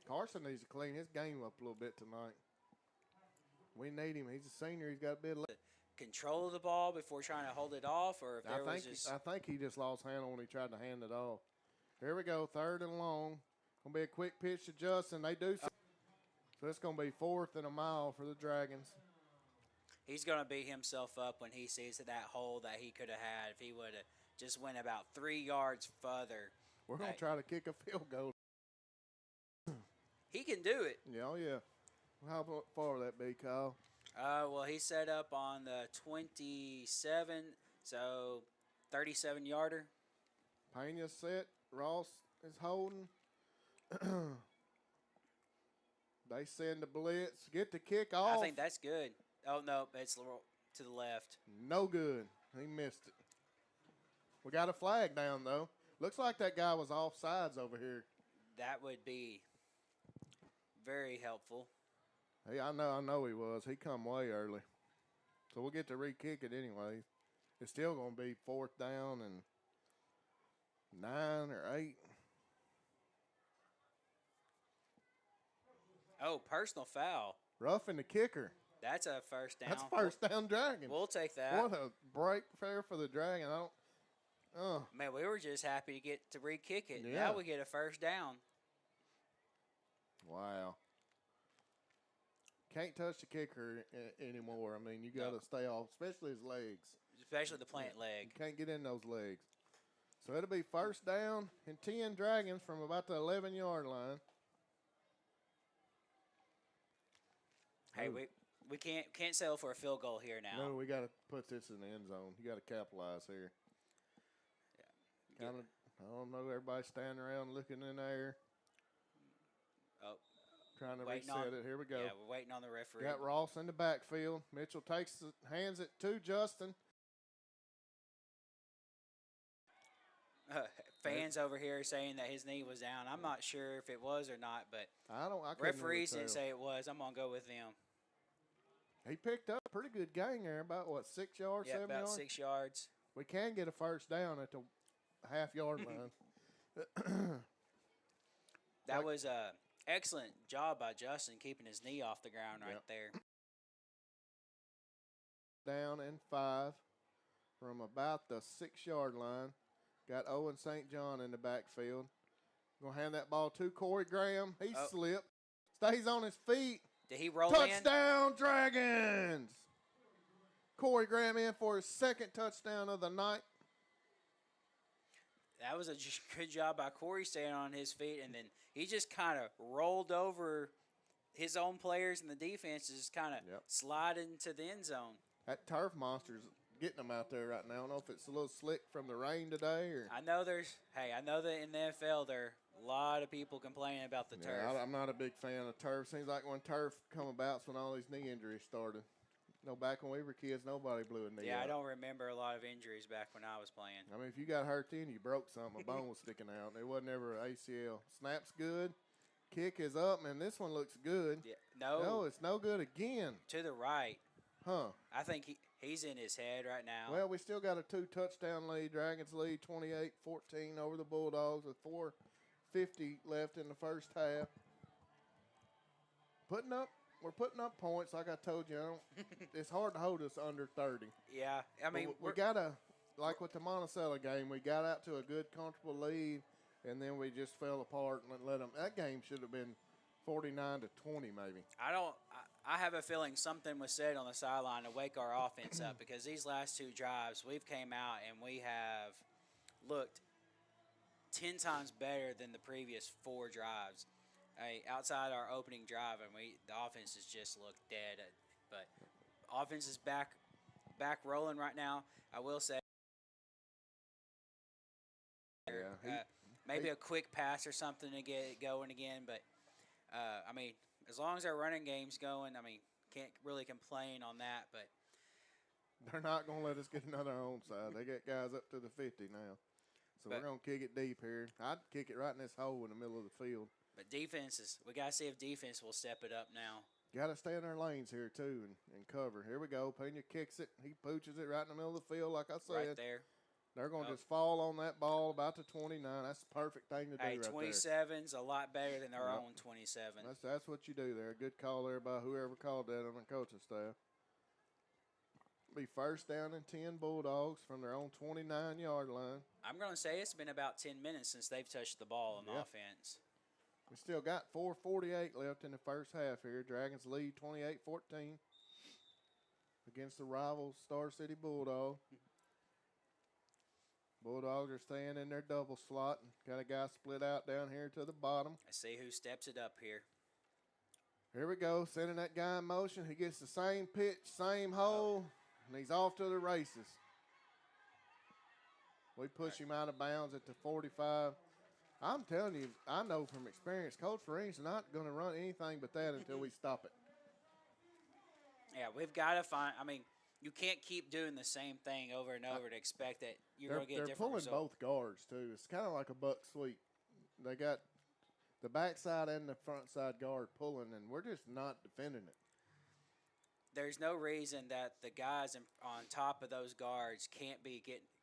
Carson needs to clean his game up a little bit tonight. We need him. He's a senior. He's got a bit of control of the ball before trying to hold it off, or if I think he just lost handle when he tried to hand it off. Here we go, 3rd and long. Going to be a quick pitch to Justin. They do. So it's going to be 4th and a mile for the Dragons. He's going to beat himself up when he sees that hole that he could have had if he would have just went about 3 yards further. We're going to try to kick a field goal. He can do it. Yeah, How far would that be, Kyle? Well, he's set up on the 27, so 37-yarder. Pena's set. Ross is holding. They send the blitz. Get the kick off. I think that's good. Oh, no, it's to the left. No good. He missed it. We got a flag down, though. Looks like that guy was offsides over here. That would be very helpful. Hey, I know he was. He come way early. So we'll get to re-kick it anyway. It's still going to be 4th down and 9 or 8. Oh, personal foul. Roughing the kicker. That's a first down. That's first down Dragon. We'll take that. What a break there for the Dragon. Man, we were just happy to get to re-kick it. Yeah. Now we get a first down. Wow. Can't touch the kicker anymore. You got to stay off, especially his legs. Especially the plant leg. You can't get in those legs. So it'll be first down and 10 Dragons from about the 11-yard line. Hey, we can't settle for a field goal here now. No, we got to put this in the end zone. You got to capitalize here. Yeah. I don't know. Everybody standing around looking in there. Oh, Trying to waiting reset on it. Here we go. Yeah, we're waiting on the referee. Got Ross in the backfield. Mitchell hands it to Justin. Fans over here saying that his knee was down. I'm not sure if it was or not, but I couldn't referees really didn't tell. say it was. I'm gonna go with them. He picked up a pretty good gain there, about what, 6 yards, Yeah, 7 about yards. 6 yards. We can get a first down at the half-yard line. That was a excellent job by Justin keeping his knee off the ground right there. Down and 5 from about the 6-yard line. Got Owen St. John in the backfield. Going to hand that ball to Corey Graham. He slipped. Stays on his feet. Did he roll Touchdown, Dragons! Corey Graham in for his second touchdown of the night. That was a good job by Corey staying on his feet, and then he just kind of rolled over his own players and the defense, just kind of slide into the end zone. That turf monster's getting them out there right now. I don't know if it's a little slick from the rain today or. I know that in the NFL there are a lot of people complaining about the turf. I'm not a big fan of turf. Seems like when turf come about, it's when all these knee injuries started. Back when we were kids, nobody blew a knee out. I don't remember a lot of injuries back when I was playing. I mean, if you got hurt then, you broke something. A bone was sticking out. It wasn't ever an ACL. Snap's good. Kick is up, man. This one looks good. Yeah, no, it's no good again. To the right. Huh. I think he's in his head right now. Well, we still got a 2-touchdown lead. Dragons lead 28-14 over the Bulldogs with 4:50 left in the first half. We're putting up points, like I told you. It's hard to hold us under 30. Yeah, I mean, we got to, like with the Monticello game, we got out to a good, comfortable lead, and then we just fell apart and let them. That game should have been 49-20, maybe. I have a feeling something was said on the sideline to wake our offense up, because these last 2 drives, we've came out and we have looked 10 times better than the previous 4 drives. Outside our opening drive, and the offense has just looked dead. But offense is back rolling right now. I will say, maybe a quick pass or something to get it going again. But I mean, as long as our running game's going, I mean, can't really complain on that. But they're not going to let us get another onside. They got guys up to the 50 now, so we're going to kick it deep here. I'd kick it right in this hole in the middle of the field. But we got to see if defense will step it up now. Got to stay in our lanes here, too, and cover. Here we go. Pena kicks it. He pooches it right in the middle of the field, like I said. Right there. They're going to just fall on that ball about the 29. That's the perfect thing to do right 27's a lot better than our own 27. That's what you do there. Good call there by whoever called that on the coaching staff. Be first down and 10 Bulldogs from their own 29-yard line. I'm going to say it's been about 10 minutes since they've touched the ball on offense. We still got 4:48 left in the first half here. Dragons lead 28-14 against the rival Star City Bulldogs. Bulldogs are staying in their double slot. Got a guy split out down here to the bottom. I see who steps it up here. Here we go, sending that guy in motion. He gets the same pitch, same hole, and he's off to the races. We push him out of bounds at the 45. I'm telling you, I know from experience, Coach Farina's not going to run anything but that until we stop it. Yeah, we've got to find – I mean, you can't keep doing the same thing over and over to expect that you're going to get a different result. They're pulling both guards, too. It's kind of like a buck sweep. They got the backside and the front side guard pulling, and we're just not defending it. There's no reason that the guys on top of those guards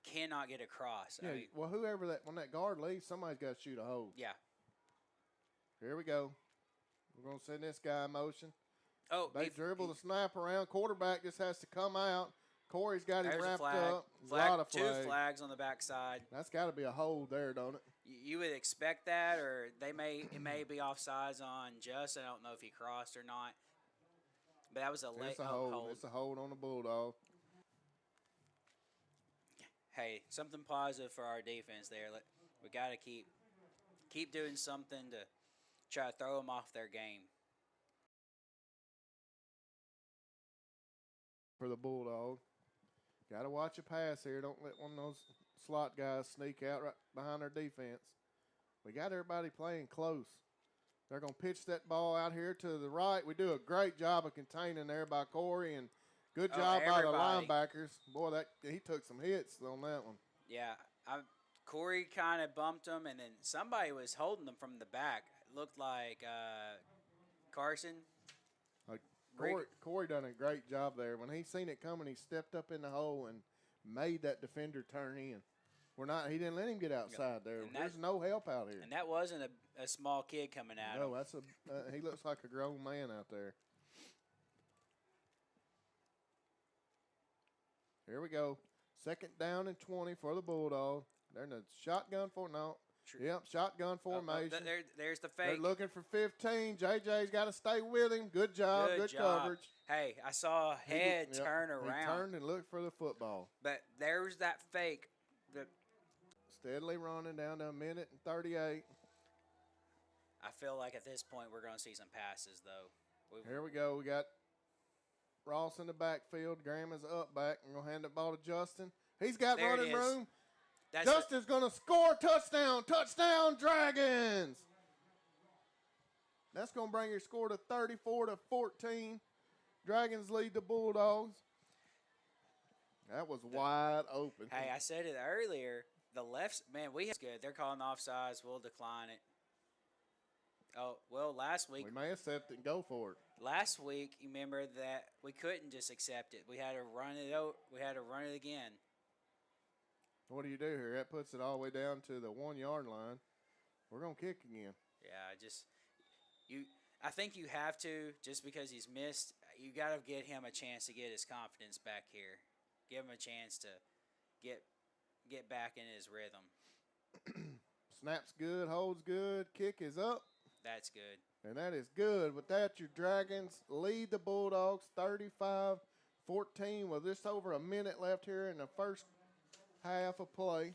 cannot get across. Yeah, well, when that guard leaves, somebody's got to shoot a hole. Yeah. Here we go. We're going to send this guy in motion. Oh, they dribble the snap around. Quarterback just has to come out. Corey's got him wrapped up. A lot of flags. 2 flags on the backside. That's got to be a hold there, don't it? You would expect that, or it may be offsides on Just. I don't know if he crossed or not. But that was a late hold. It's a hold on the Bulldog. Hey, something positive for our defense there. We got to keep doing something to try to throw them off their game. For the Bulldog. Got to watch a pass here. Don't let one of those slot guys sneak out right behind our defense. We got everybody playing close. They're going to pitch that ball out here to the right. We do a great job of containing there by Corey, and good job by the linebackers. Boy, he took some hits on that one. Yeah, Corey kind of bumped him, and then somebody was holding them from the back. It looked like Carson. Corey done a great job there. When he seen it coming, he stepped up in the hole and made that defender turn in. He didn't let him get outside there. There's no help out here. And that wasn't a small kid coming at him. No, he looks like a grown man out there. Here we go. 2nd down and 20 for the Bulldogs. They're in a shotgun shotgun formation. There's the fake. They're looking for 15. JJ's got to stay with him. Good job. Good coverage. Hey, I saw a head turn around. He turned and looked for the football. But there's that fake. Steadily running down to 1:38. I feel like at this point we're going to see some passes, though. Here we go. We got Ross in the backfield. Graham is up back. We're going to hand the ball to Justin. He's got running room. Justin's going to score a touchdown. Touchdown, Dragons. That's going to bring your score to 34-14. Dragons lead the Bulldogs. That was wide open. Hey, I said it earlier. The left, man, good. They're calling offsides. We'll decline it. Oh, well, last week. We may accept it and go for it. Last week, you remember that we couldn't just accept it. We had to run it out. We had to run it again. What do you do here? That puts it all the way down to the 1-yard line. We're going to kick again. Yeah, I think you have to, just because he's missed. You got to get him a chance to get his confidence back here. Give him a chance to get back in his rhythm. Snap's good, holds good, kick is up. That's good. And that is good. With that, your Dragons lead the Bulldogs 35-14 with just over a minute left here in the first half of play.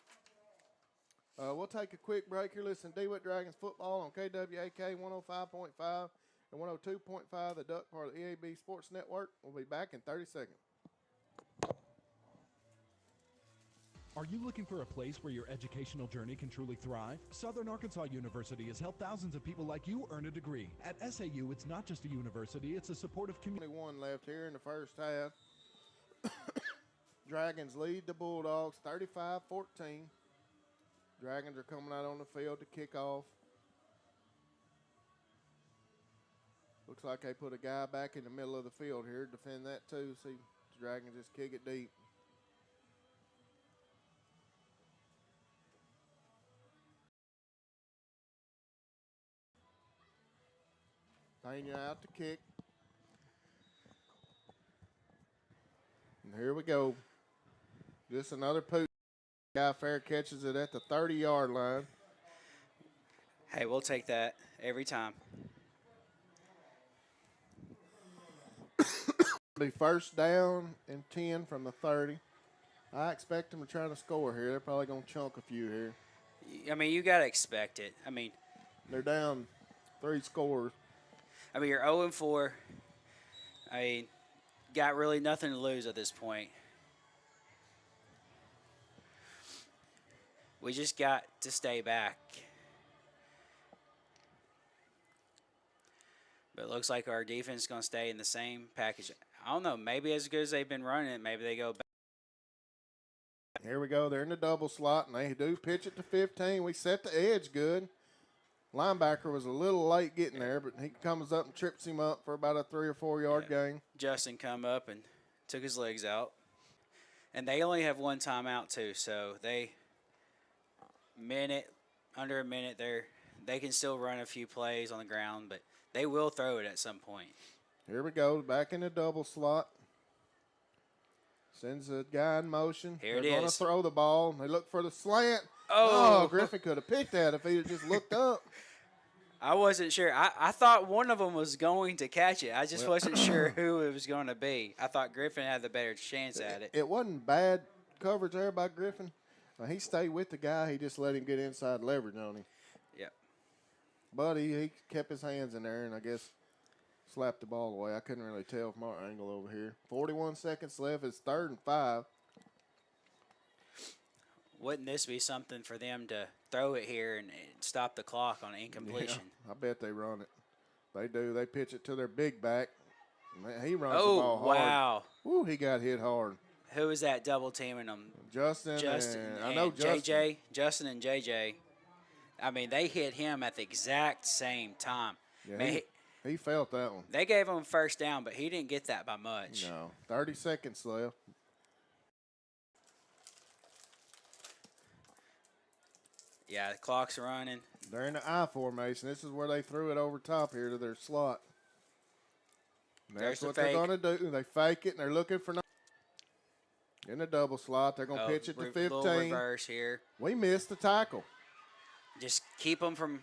We'll take a quick break here. Listen to DeWitt Dragons football on KWAK 105.5 and 102.5, the Duck part of the EAB Sports Network. We'll be back in 30 seconds. Are you looking for a place where your educational journey can truly thrive? Southern Arkansas University has helped thousands of people like you earn a degree. At SAU, it's not just a university, it's a supportive community. 21 left here in the first half. Dragons lead the Bulldogs 35-14. Dragons are coming out on the field to kick off. Looks like they put a guy back in the middle of the field here to defend that too. See, the Dragons just kick it deep. Pena out to kick. And here we go. Just another poop. Guy fair catches it at the 30-yard line. Hey, we'll take that every time. Be first down and 10 from the 30. I expect them to try to score here. They're probably going to chunk a few here. I mean, you got to expect it. I mean, they're down 3 scores. I mean, you're 0-4. I mean, got really nothing to lose at this point. We just got to stay back. But it looks like our defense is going to stay in the same package. I don't know. Maybe as good as they've been running it, maybe they go back. Here we go. They're in the double slot, and they do pitch it to 15. We set the edge good. Linebacker was a little late getting there, but he comes up and trips him up for about a 3 or 4 yard gain. Justin come up and took his legs out. And they only have one timeout too, so under a minute they can still run a few plays on the ground, but they will throw it at some point. Here we go, back in the double slot. Sends a guy in motion. Here it is. They're going to throw the ball. They look for the slant. Oh, Griffin could have picked that if he had just looked up. I wasn't sure. I thought one of them was going to catch it. I just wasn't sure who it was going to be. I thought Griffin had the better chance at it. It wasn't bad coverage there by Griffin. He stayed with the guy. He just let him get inside leverage on him. Yep. But he kept his hands in there and I guess slapped the ball away. I couldn't really tell from our angle over here. 41 seconds left. It's 3rd and 5. wouldn't this be something for them to throw it here and stop the clock on incompletion? Yeah, I bet they run it. They do. They pitch it to their big back. Man, he runs the ball hard. Wow. Woo, he got hit hard. Who is that double teaming them? Justin and I know JJ. Justin and JJ. I mean, they hit him at the exact same time. Yeah, Man, he felt that one. They gave him first down, but he didn't get that by much. No. 30 seconds left. Yeah, the clock's running. They're in the I formation. This is where they threw it over top here to their slot. And that's what they're going to do. They fake it, and they're looking for in the double slot. They're going to pitch it to 15. Little reverse here. We missed the tackle. Just keep them from.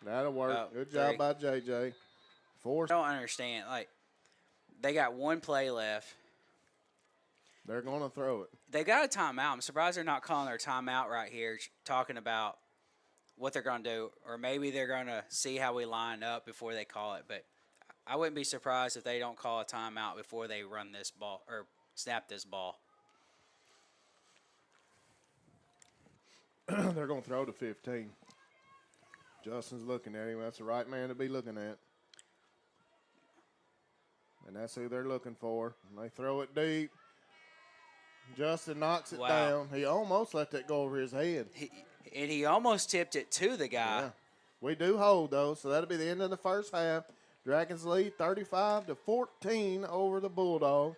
That'll work. Good job by JJ. I don't understand. Like, they got one play left. They're going to throw it. They got a timeout. I'm surprised they're not calling their timeout right here, talking about what they're going to do. Or maybe they're going to see how we line up before they call it. But I wouldn't be surprised if they don't call a timeout before they run this ball or snap this ball. They're going to throw to 15. Justin's looking at him. That's the right man to be looking at. And that's who they're looking for. And they throw it deep. Justin knocks it down. He almost let that go over his head. He almost tipped it to the guy. Yeah. We do hold, though, so that'll be the end of the first half. Dragons lead 35-14 over the Bulldogs.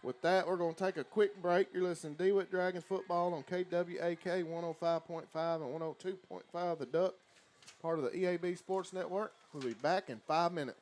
With that, we're going to take a quick break. You're listening to DeWitt Dragons football on KWAK 105.5 and 102.5 The Duck, part of the EAB Sports Network. We'll be back in 5 minutes.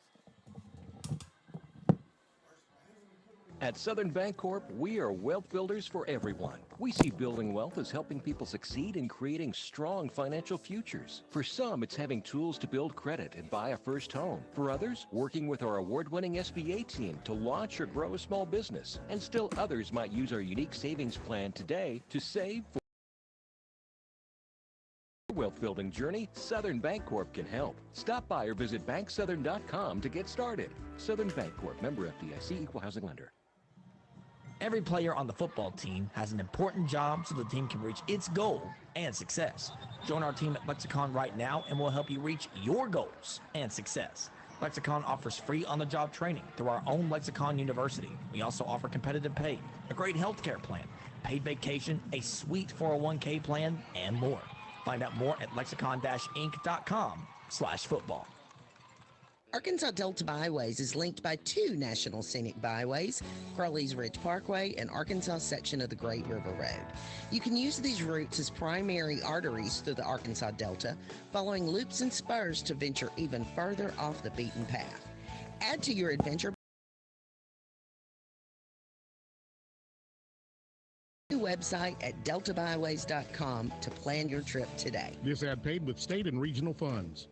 At Southern Bancorp, we are wealth builders for everyone. We see building wealth as helping people succeed in creating strong financial futures. For some, it's having tools to build credit and buy a first home. For others, working with our award-winning SBA team to launch or grow a small business. And still others might use our unique savings plan today to save for your wealth building journey. Southern Bancorp can help. Stop by or visit banksouthern.com to get started. Southern Bancorp, member FDIC, equal housing lender. Every player on the football team has an important job so the team can reach its goal and success. Join our team at Lexicon right now and we'll help you reach your goals and success. Lexicon offers free on-the-job training through our own Lexicon University. We also offer competitive pay, a great healthcare plan, paid vacation, a sweet 401k plan, and more. Find out more at lexicon-inc.com/football. Arkansas Delta Byways is linked by two national scenic byways, Crowley's Ridge Parkway and Arkansas section of the Great River Road. You can use these routes as primary arteries through the Arkansas Delta, following loops and spurs to venture even further off the beaten path. Add to your adventure website at deltabyways.com to plan your trip today. This ad paid with state and regional funds.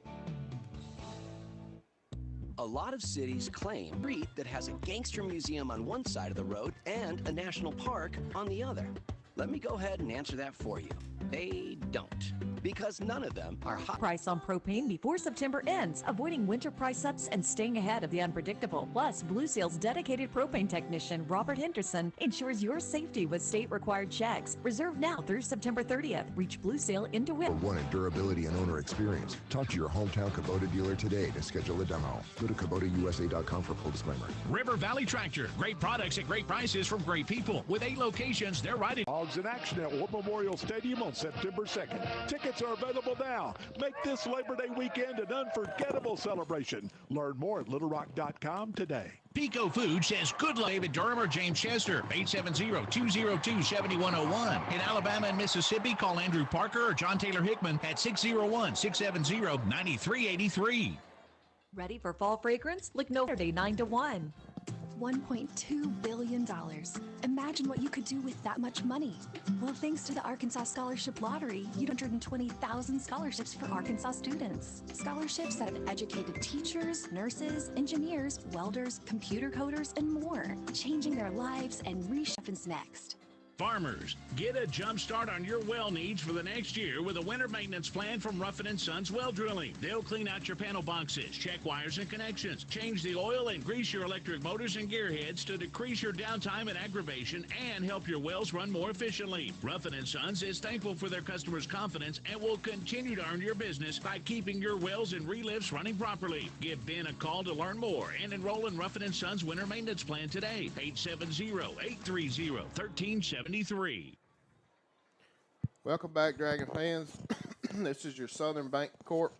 A lot of cities claim a street that has a gangster museum on one side of the road and a national park on the other. Let me go ahead and answer that for you. They don't, because none of them are hot. Price on propane before September ends, avoiding winter price ups and staying ahead of the unpredictable. Plus, Blue Seal's dedicated propane technician, Robert Henderson, ensures your safety with state-required checks. Reserve now through September 30th. Reach Blue Seal in DeWitt. For one in durability and owner experience, talk to your hometown Kubota dealer today to schedule a demo. Go to KubotaUSA.com for full disclaimer. River Valley Tractor. Great products at great prices from great people. With 8 locations, they're right in. Dogs in action at War Memorial Stadium on September 2nd. Tickets are available now. Make this Labor Day weekend an unforgettable celebration. Learn more at littlerock.com today. Pico Food says good luck. David Durham or James Chester, 870-202-7101. In Alabama and Mississippi, call Andrew Parker or John Taylor Hickman at 601-670-9383. Ready for fall fragrance? Look no Saturday 9 to 1. $1.2 billion. Imagine what you could do with that much money. Well, thanks to the Arkansas Scholarship Lottery, you 120,000 scholarships for Arkansas students. Scholarships that have educated teachers, nurses, engineers, welders, computer coders, and more, changing their lives and reshaping next. Farmers, get a jump start on your well needs for the next year with a winter maintenance plan from Ruffin & Sons Well Drilling. They'll clean out your panel boxes, check wires and connections, change the oil and grease your electric motors and gearheads to decrease your downtime and aggravation and help your wells run more efficiently. Ruffin & Sons is thankful for their customers' confidence and will continue to earn your business by keeping your wells and relifts running properly. Give Ben a call to learn more and enroll in Ruffin & Sons Winter Maintenance Plan today. 870-830-1373. Welcome back, Dragon fans. This is your Southern Bank Corp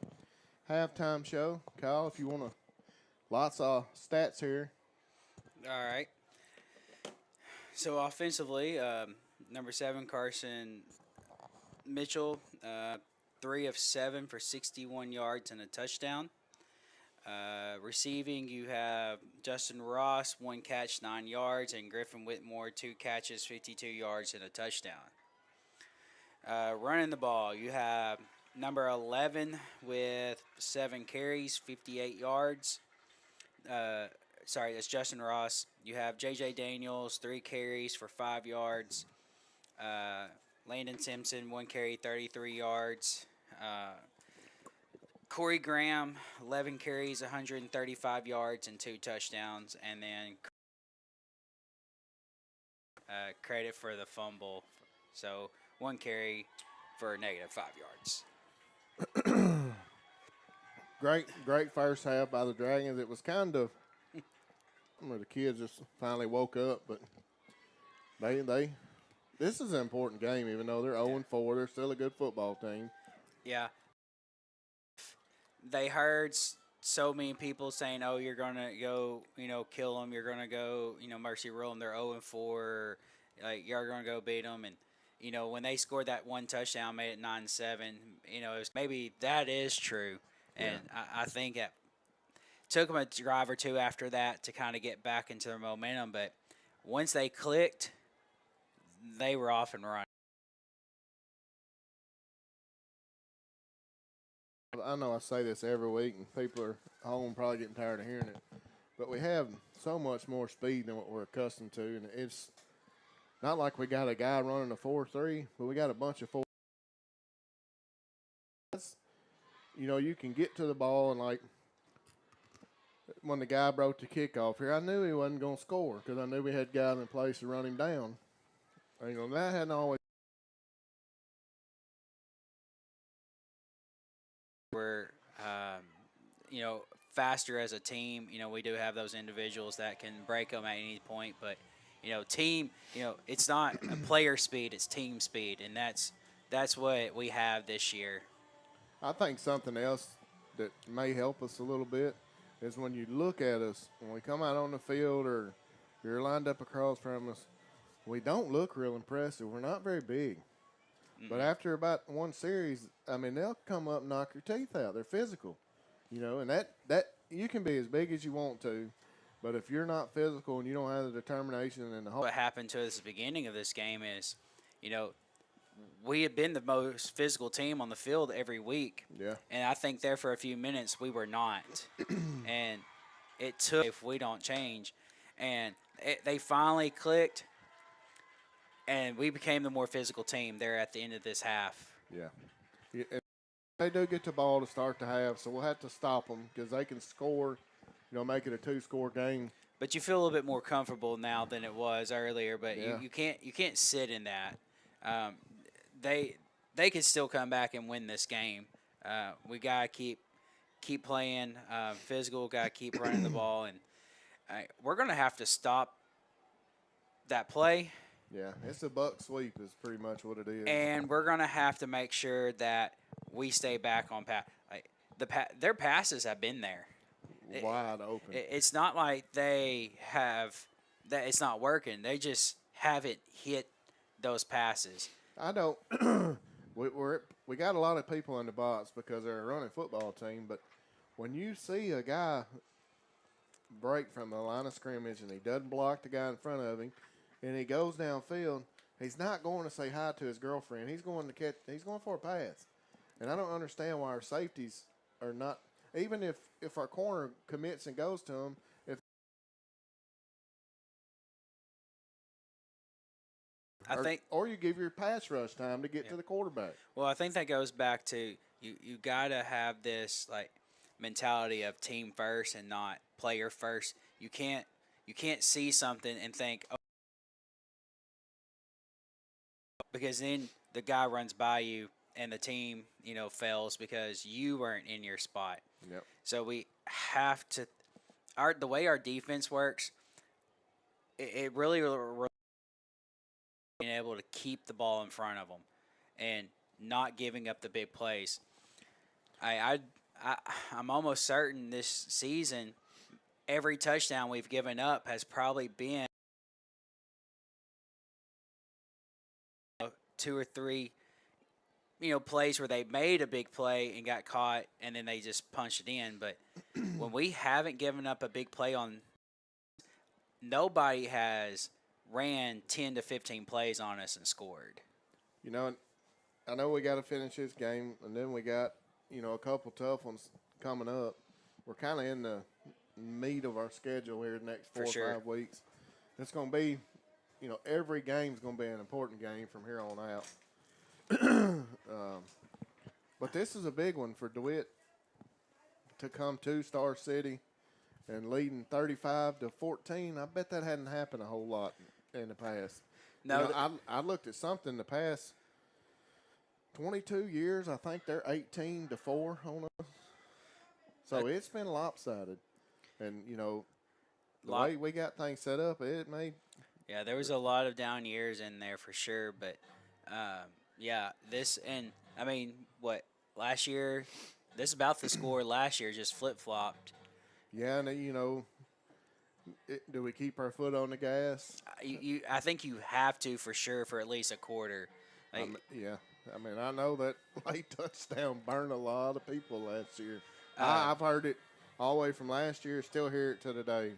halftime show. Kyle, if you want to, lots of stats here. All right. So offensively, number 7, Carson Mitchell, 3 of 7 for 61 yards and a touchdown. Receiving, you have Justin Ross, 1 catch, 9 yards, and Griffin Whitmore, 2 catches, 52 yards, and a touchdown. Running the ball, you have number 11 with 7 carries, 58 yards. Sorry, that's Justin Ross. You have J.J. Daniels, 3 carries for 5 yards. Landon Simpson, 1 carry, 33 yards. Corey Graham, 11 carries, 135 yards, and 2 touchdowns. And then credit for the fumble. So 1 carry for a negative 5 yards. Great first half by the Dragons. It was kind of, the kids just finally woke up, but this is an important game, even though they're 0-4. They're still a good football team. Yeah. They heard so many people saying, "Oh, you're gonna go, kill them. You're gonna go, mercy rule them. They're 0-4. Like you're gonna go beat them." And when they scored that 1 touchdown, made it 9-7. Maybe that is true. And I think it took them a drive or two after that to kind of get back into their momentum. But once they clicked, they were off and running. I know I say this every week, and people are home probably getting tired of hearing it, but we have so much more speed than what we're accustomed to, and it's not like we got a guy running a 4-3, but we got a bunch of 4. You can get to the ball, and like when the guy broke the kickoff here, I knew he wasn't going to score because I knew we had guys in place to run him down. That hadn't always. We're, faster as a team. We do have those individuals that can break them at any point. But, team, it's not a player speed, it's team speed. And that's what we have this year. I think something else that may help us a little bit is when you look at us, when we come out on the field or you're lined up across from us, we don't look real impressive. We're not very big. But after about one series, they'll come up and knock your teeth out. They're physical, and that you can be as big as you want to, but if you're not physical and you don't have the determination and the whole. What happened to us at the beginning of this game is, we had been the most physical team on the field every week. Yeah. And I think there for a few minutes we were not. And it took, if we don't change. And they finally clicked. And we became the more physical team there at the end of this half. Yeah. They do get the ball to start the half, so we'll have to stop them because they can score, make it a 2-score game. But you feel a little bit more comfortable now than it was earlier. But you can't sit in that. They could still come back and win this game. We gotta keep playing physical. Gotta keep running the ball, and we're gonna have to stop that play. Yeah, it's a buck sweep is pretty much what it is. And we're going to have to make sure that we stay back on pass. Their passes have been there. Wide open. It's not like they have that it's not working. They just haven't hit those passes. I don't we got a lot of people in the box because they're a running football team, but when you see a guy break from the line of scrimmage and he doesn't block the guy in front of him, and he goes downfield, he's not going to say hi to his girlfriend. He's going for a pass. And I don't understand why our safeties are not, even if our corner commits and goes to him, or you give your pass rush time to get to the quarterback. Well, I think that goes back to you got to have this like mentality of team first and not player first. You can't see something and think, oh, because then the guy runs by you and the team, fails because you weren't in your spot. Yep. So we have to the way our defense works, it really being able to keep the ball in front of them and not giving up the big plays. I'm almost certain this season every touchdown we've given up has probably been 2 or 3 plays where they made a big play and got caught and then they just punched it in. But when we haven't given up a big play nobody has ran 10 to 15 plays on us and scored. I know we got to finish this game, and then we got, a couple tough ones coming up. We're kind of in the meat of our schedule here the next 4 or 5 weeks. It's going to be, every game's going to be an important game from here on out. But this is a big one for DeWitt to come to Star City and leading 35-14. I bet that hadn't happened a whole lot in the past. No, I looked at something in the past 22 years. I think they're 18-4 on us. So it's been lopsided. And, the way we got things set up, it may. Yeah, there was a lot of down years in there for sure. But, last year, this is about the score last year, just flip-flopped. Yeah, and, do we keep our foot on the gas? I think you have to for sure for at least a quarter. I know that late touchdown burned a lot of people last year. I've heard it all the way from last year, still hear it to today,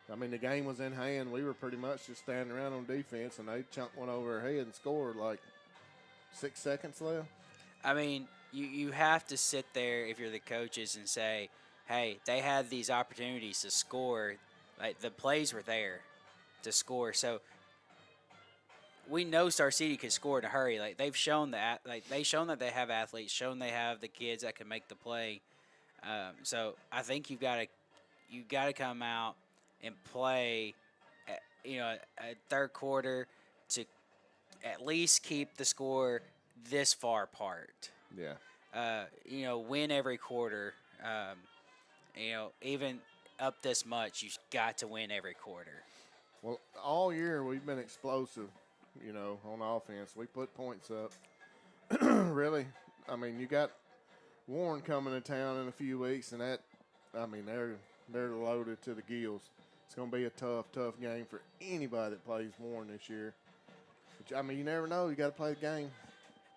the game was in hand. We were pretty much just standing around on defense, and they chunked one over our head and scored like 6 seconds left. You have to sit there if you're the coaches and say, hey, they had these opportunities to score. Like, the plays were there to score. So we know Star City can score in a hurry. Like, they've shown that. Like, they've shown that they have athletes, shown they have the kids that can make the play. So I think you got to come out and play, a third quarter to at least keep the score this far apart. Yeah. Win every quarter. Even up this much, you've got to win every quarter. Well, all year we've been explosive, on offense. We put points up. Really, you got Warren coming to town in a few weeks, and they're loaded to the gills. It's going to be a tough game for anybody that plays Warren this year. But, you never know. You got to play the game.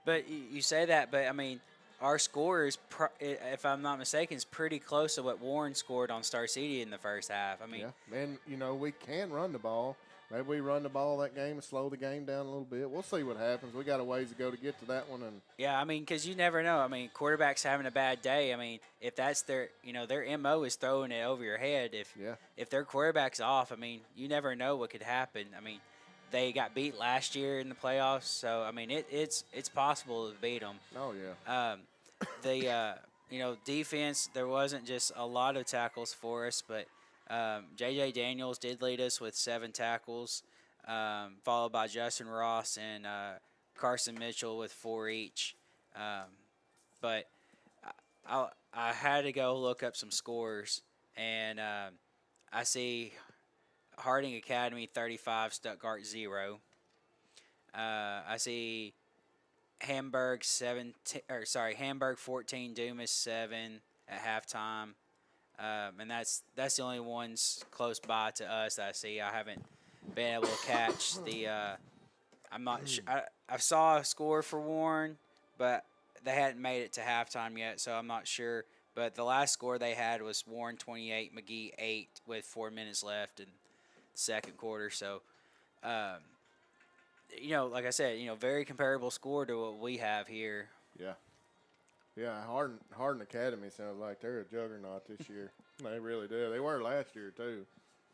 But you say that, but our score is, if I'm not mistaken, is pretty close to what Warren scored on Star City in the first half. Yeah, and we can run the ball. Maybe we run the ball that game and slow the game down a little bit. We'll see what happens. We got a ways to go to get to that one. And yeah, because you never know. Quarterback's having a bad day. If that's their MO is throwing it over your head. If their quarterback's off, you never know what could happen. They got beat last year in the playoffs, so it's possible to beat them. Oh yeah. The defense, there wasn't just a lot of tackles for us, but J.J. Daniels did lead us with 7 tackles, followed by Justin Ross and Carson Mitchell with 4 each. But I had to go look up some scores, and I see Harding Academy 35, Stuttgart 0. I see Hamburg 14, Dumas 7 at halftime. And that's the only ones close by to us that I see. I haven't been able to catch the. I'm not sure. I saw a score for Warren, but they hadn't made it to halftime yet, so I'm not sure. But the last score they had was Warren 28, McGee 8 with 4 minutes left in the second quarter. So, like I said, very comparable score to what we have here. Yeah. Yeah, Hardin Academy sounds like they're a juggernaut this year. They really do. They were last year, too.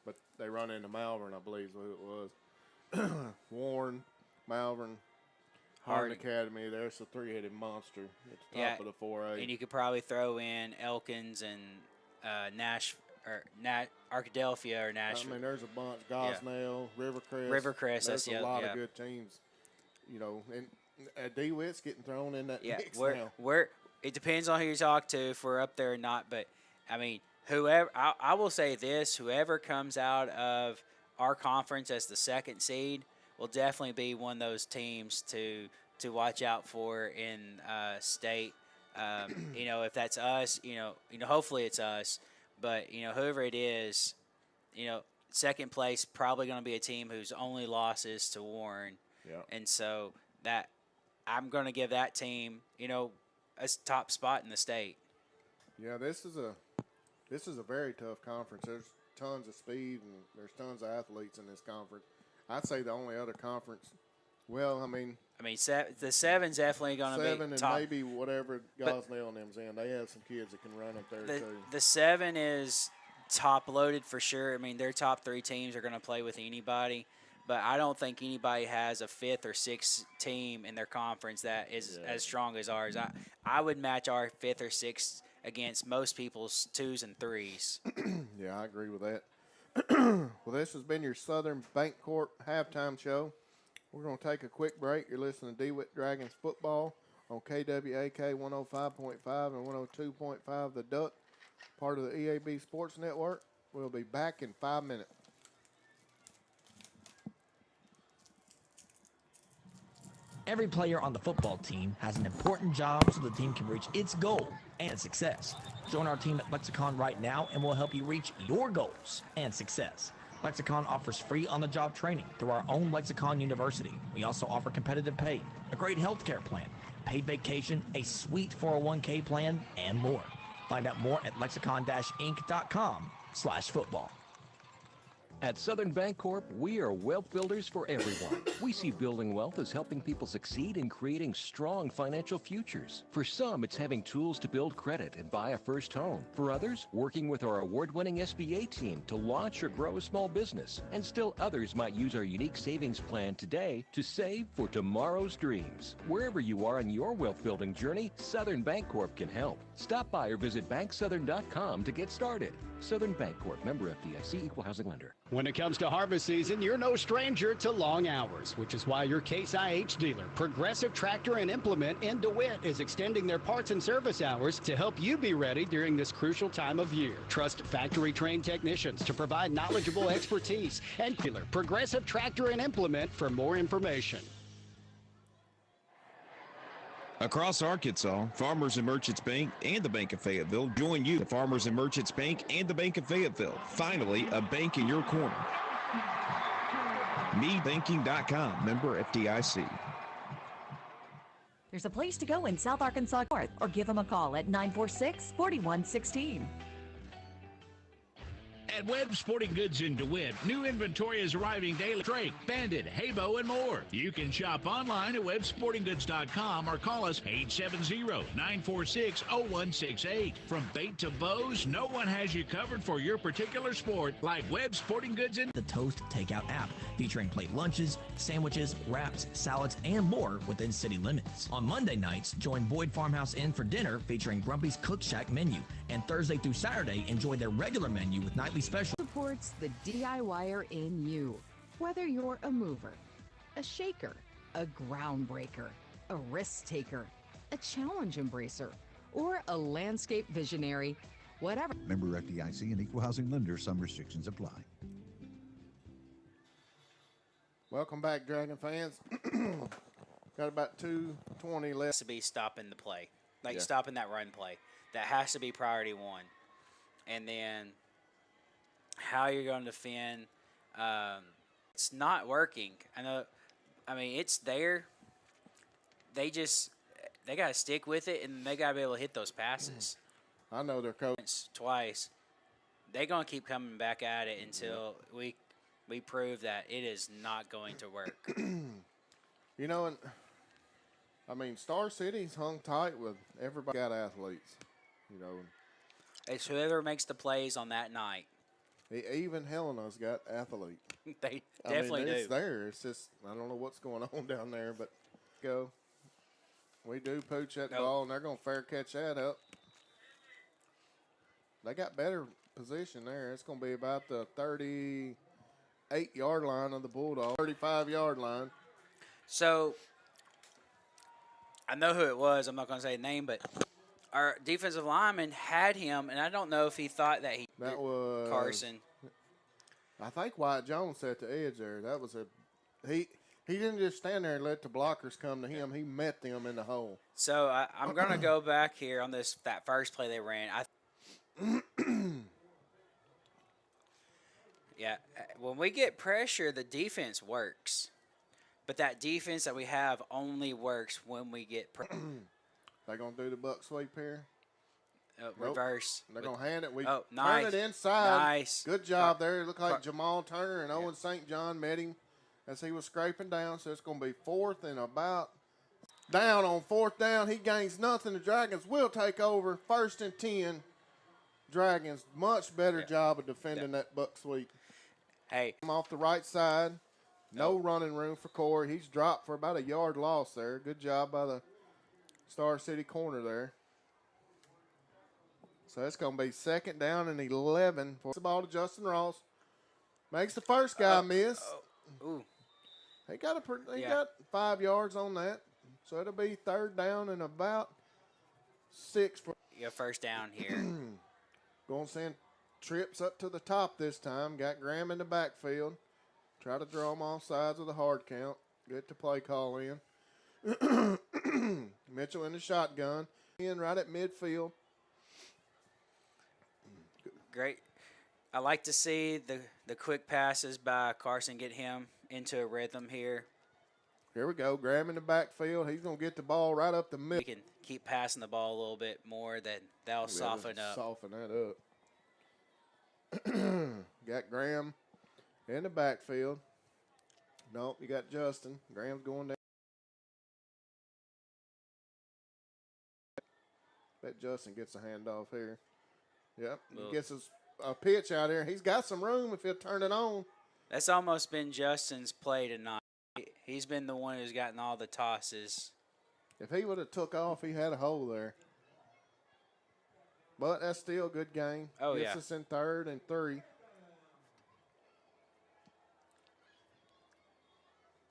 But they run into Malvern, I believe is who it was. Warren, Malvern, Hardin Academy. There's a three-headed monster at the top of the 4A. And you could probably throw in Elkins and Arkadelphia or Nashville. I mean, there's a bunch. Gosnell, Rivercrest. Rivercrest. There's a lot of good teams. You know, and DeWitt's getting thrown in that mix now. It depends on who you talk to if we're up there or not. But, I mean, whoever I will say this, whoever comes out of our conference as the second seed will definitely be one of those teams to watch out for in state. You know, if that's us, you know, hopefully it's us. But, you know, whoever it is, you know, second place probably going to be a team whose only loss is to Warren. Yeah. And so that I'm going to give that team, you know, a top spot in the state. Yeah, this is a very tough conference. There's tons of speed and there's tons of athletes in this conference. I'd say the only other conference, well, I mean, the seven's definitely going to be seven and top. Maybe whatever Gosnell and them's in. They have some kids that can run up there too. The seven is top loaded for sure. I mean, their top three teams are going to play with anybody, but I don't think anybody has a fifth or sixth team in their conference that is as strong as ours. I would match our fifth or sixth against most people's twos and threes. Yeah, I agree with that. Well, this has been your Southern Bancorp halftime show. We're going to take a quick break. You're listening to DeWitt Dragons football on KWAK 105.5 and 102.5 The Duck, part of the EAB Sports Network. We'll be back in 5 minutes. Every player on the football team has an important job so the team can reach its goal and success. Join our team at Lexicon right now and we'll help you reach your goals and success. Lexicon offers free on-the-job training through our own Lexicon University. We also offer competitive pay, a great healthcare plan, paid vacation, a sweet 401k plan, and more. Find out more at lexicon-inc.com/football. At Southern Bancorp, we are wealth builders for everyone. We see building wealth as helping people succeed in creating strong financial futures. For some, it's having tools to build credit and buy a first home. For others, working with our award-winning SBA team to launch or grow a small business. And still others might use our unique savings plan today to save for tomorrow's dreams. Wherever you are in your wealth building journey, Southern Bancorp can help. Stop by or visit banksouthern.com to get started. Southern Bancorp, member FDIC, equal housing lender. When it comes to harvest season, you're no stranger to long hours, which is why your Case IH dealer, Progressive Tractor and Implement in DeWitt, is extending their parts and service hours to help you be ready during this crucial time of year. Trust factory-trained technicians to provide knowledgeable expertise, and dealer, Progressive Tractor and Implement, for more information. Across Arkansas, Farmers and Merchants Bank and the Bank of Fayetteville join you. The Farmers and Merchants Bank and the Bank of Fayetteville. Finally, a bank in your corner. MeBanking.com, member FDIC. There's a place to go in South Arkansas North, or give them a call at 946-4116. At Webb Sporting Goods in DeWitt, new inventory is arriving daily. Drake, Bandit, Habo, and more. You can shop online at websportinggoods.com or call us 870-946-0168. From bait to bows, no one has you covered for your particular sport like Webb Sporting Goods in the Toast Takeout app, featuring plate lunches, sandwiches, wraps, salads, and more within city limits. On Monday nights, join Boyd Farmhouse Inn for dinner, featuring Grumpy's Cook Shack menu. And Thursday through Saturday, enjoy their regular menu with nightly special. Supports the DIYer in you. Whether you're a mover, a shaker, a groundbreaker, a risk taker, a challenge embracer, or a landscape visionary, whatever. Member FDIC and equal housing lender. Some restrictions apply. Welcome back, Dragon fans. Got about 2:20 left. To be stopping the play, stopping that run play. That has to be priority one. And then how you're going to defend. It's not working. I mean, it's there. They got to stick with it, and they got to be able to hit those passes. I know their coach twice. They're going to keep coming back at it until we prove that it is not going to work. You know, and I mean, Star City's hung tight with everybody got athletes. You know, it's whoever makes the plays on that night. Even Helena's got athlete. They definitely do. It's there. It's just I don't know what's going on down there, but go. We do pooch that ball, and they're going to fair catch that up. They got better position there. It's going to be about the 38-yard line of the Bulldogs, 35-yard line. So I know who it was. I'm not going to say the name, but our defensive lineman had him, and I don't know if he thought that that was Carson. I think Wyatt Jones set the edge there. That was he didn't just stand there and let the blockers come to him. He met them in the hole. So I'm going to go back here on that first play they ran. Yeah, when we get pressure, the defense works. But that defense that we have only works when we get pressure. They're going to do the buck sweep here. Reverse. They're going to hand it. We nice. turn it inside. Nice. Good job there. It looked like Jamal Turner and Owen St. John met him as he was scraping down. So it's going to be 4th and about. Down on 4th down. He gains nothing. The Dragons will take over. 1st and 10. Dragons, much better job of defending that buck sweep. Hey. Off the right side. No running room for Corey. He's dropped for about a yard loss there. Good job by the Star City corner there. So it's going to be 2nd down and 11. For the ball to Justin Ross. Makes the first guy miss. Ooh. He got 5 yards on that. So it'll be 3rd down and about 6 for. Yeah, first down here. Going to send trips up to the top this time. Got Graham in the backfield. Try to draw him off sides of the hard count. Get the play call in. Mitchell in the shotgun. In right at midfield. Great. I like to see the quick passes by Carson get him into a rhythm here. Here we go. Graham in the backfield. He's going to get the ball right up the middle. We can keep passing the ball a little bit more. That'll soften up. Soften that up. Got Graham in the backfield. Nope, you got Justin. Graham's going down. Bet Justin gets a handoff here. Yep, he gets a pitch out here. He's got some room if he'll turn it on. That's almost been Justin's play tonight. He's been the one who's gotten all the tosses. If he would have took off, he had a hole there. But that's still a good game. Oh, Gets us in 3rd and 3.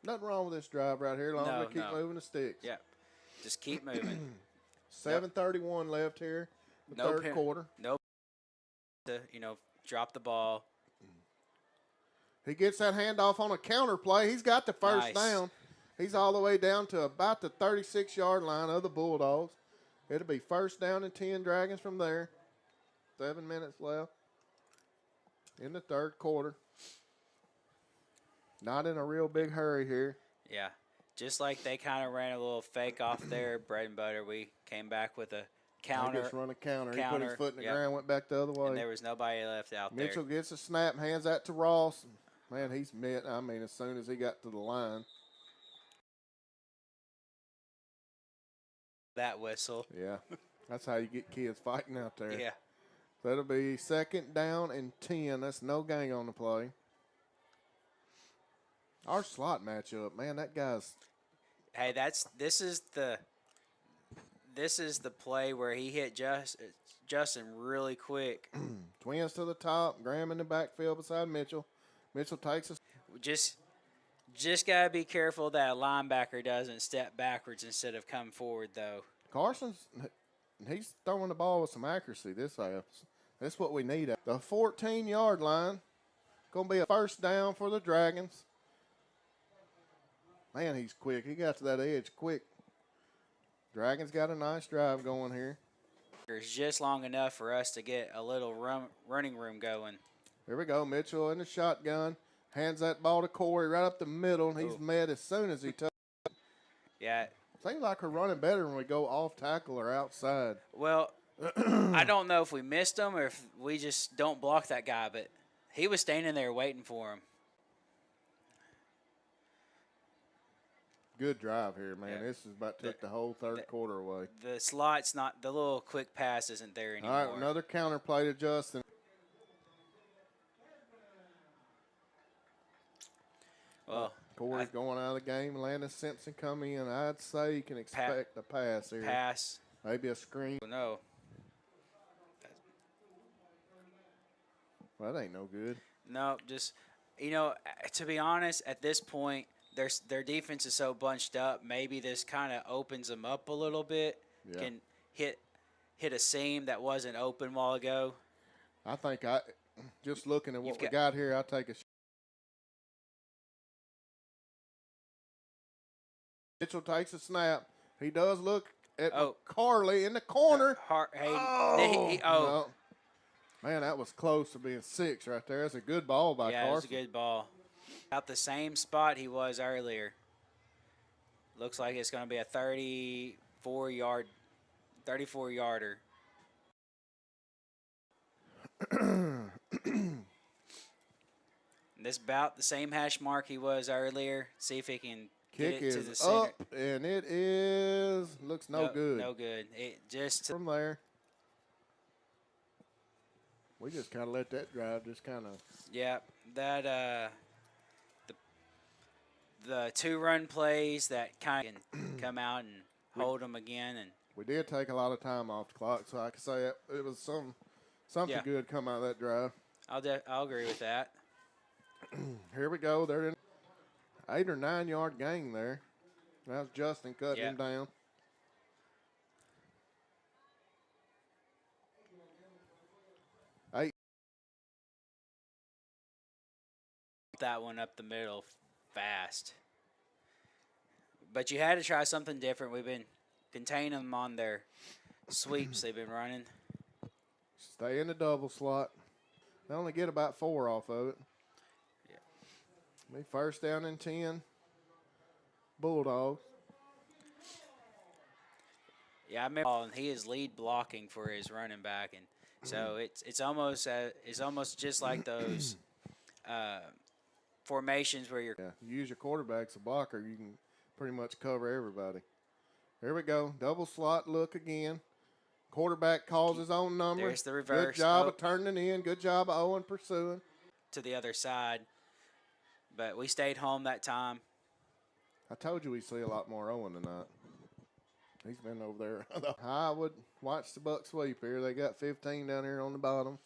Nothing wrong with this drive right here. Long as we keep moving the sticks. Yeah, just keep moving. 7:31 left here. The third quarter. Nope. Drop the ball. He gets that handoff on a counter play. He's got the first down. He's all the way down to about the 36-yard line of the Bulldogs. It'll be 1st down and 10 Dragons from there. 7 minutes left in the 3rd quarter. Not in a real big hurry here. Yeah. Just like they kind of ran a little fake off there, bread and butter, we came back with a counter. He just run a counter. He put his foot in the ground, went back the other way. And there was nobody left out there. Mitchell gets a snap, hands that to Ross. Man, he's met. I mean, as soon as he got to the line. That whistle. Yeah. That's how you get kids fighting out there. Yeah. So it'll be 2nd down and 10. That's no gang on the play. Our slot matchup, man, that guy's. Hey, this is the play where he hit Justin really quick. Twins to the top. Graham in the backfield beside Mitchell. Mitchell takes us. Just got to be careful that a linebacker doesn't step backwards instead of come forward, though. He's throwing the ball with some accuracy this half. That's what we need. The 14-yard line. Going to be a 1st down for the Dragons. Man, he's quick. He got to that edge quick. Dragons got a nice drive going here. It's just long enough for us to get a little running room going. Here we go. Mitchell in the shotgun. Hands that ball to Corey right up the middle, and he's met as soon as he touched it. Yeah. Seems like we're running better when we go off tackle or outside. Well, I don't know if we missed him or if we just don't block that guy, but he was standing there waiting for him. Good drive here, man. Yeah. This is about took the whole 3rd quarter away. The slot's not, the little quick pass isn't there anymore. All right, another counter play to Justin. Well, Corey's going out of the game. Landon Simpson come in. I'd say you can expect a pass here. Pass. Maybe a screen. No. Well, that ain't no good. No, just, to be honest, at this point, their defense is so bunched up. Maybe this kind of opens them up a little bit. Yeah. Can hit a seam that wasn't open a while ago. I think just looking at what we got here, I'll take a Mitchell takes a snap. He does look at Carly in the corner. No. Man, that was close to being 6 right there. That's a good ball by Carson. Yeah, it was a good ball. Out the same spot he was earlier. Looks like it's going to be a 34-yarder. This about the same hash mark he was earlier. See if he can Kick get it to the is center. up, and it looks no good. No good. It just from there. We just kind of let that drive just kind of. Yeah, that the 2-run plays that kind of can come out and hold them again, and we did take a lot of time off the clock, so I can say it was something good come out of that drive. I'll agree with that. Here we go. They're in 8 or 9 yard gain there. That's Justin cutting him down. That one up the middle fast. But you had to try something different. We've been containing them on their sweeps they've been running. Stay in the double slot. They only get about 4 off of it. Yeah. First down and 10. Bulldogs. Yeah, I remember, and he is lead blocking for his running back, and so it's almost just like those formations where you're. Yeah, you use your quarterback as a blocker, you can pretty much cover everybody. Here we go, double slot look again. Quarterback calls his own number. There's the reverse. Good job of turning it in. Good job of Owen pursuing. To the other side, but we stayed home that time. I told you we'd see a lot more Owen tonight. He's been over there. I would watch the Buck sweep here. They got 15 down here on the bottom.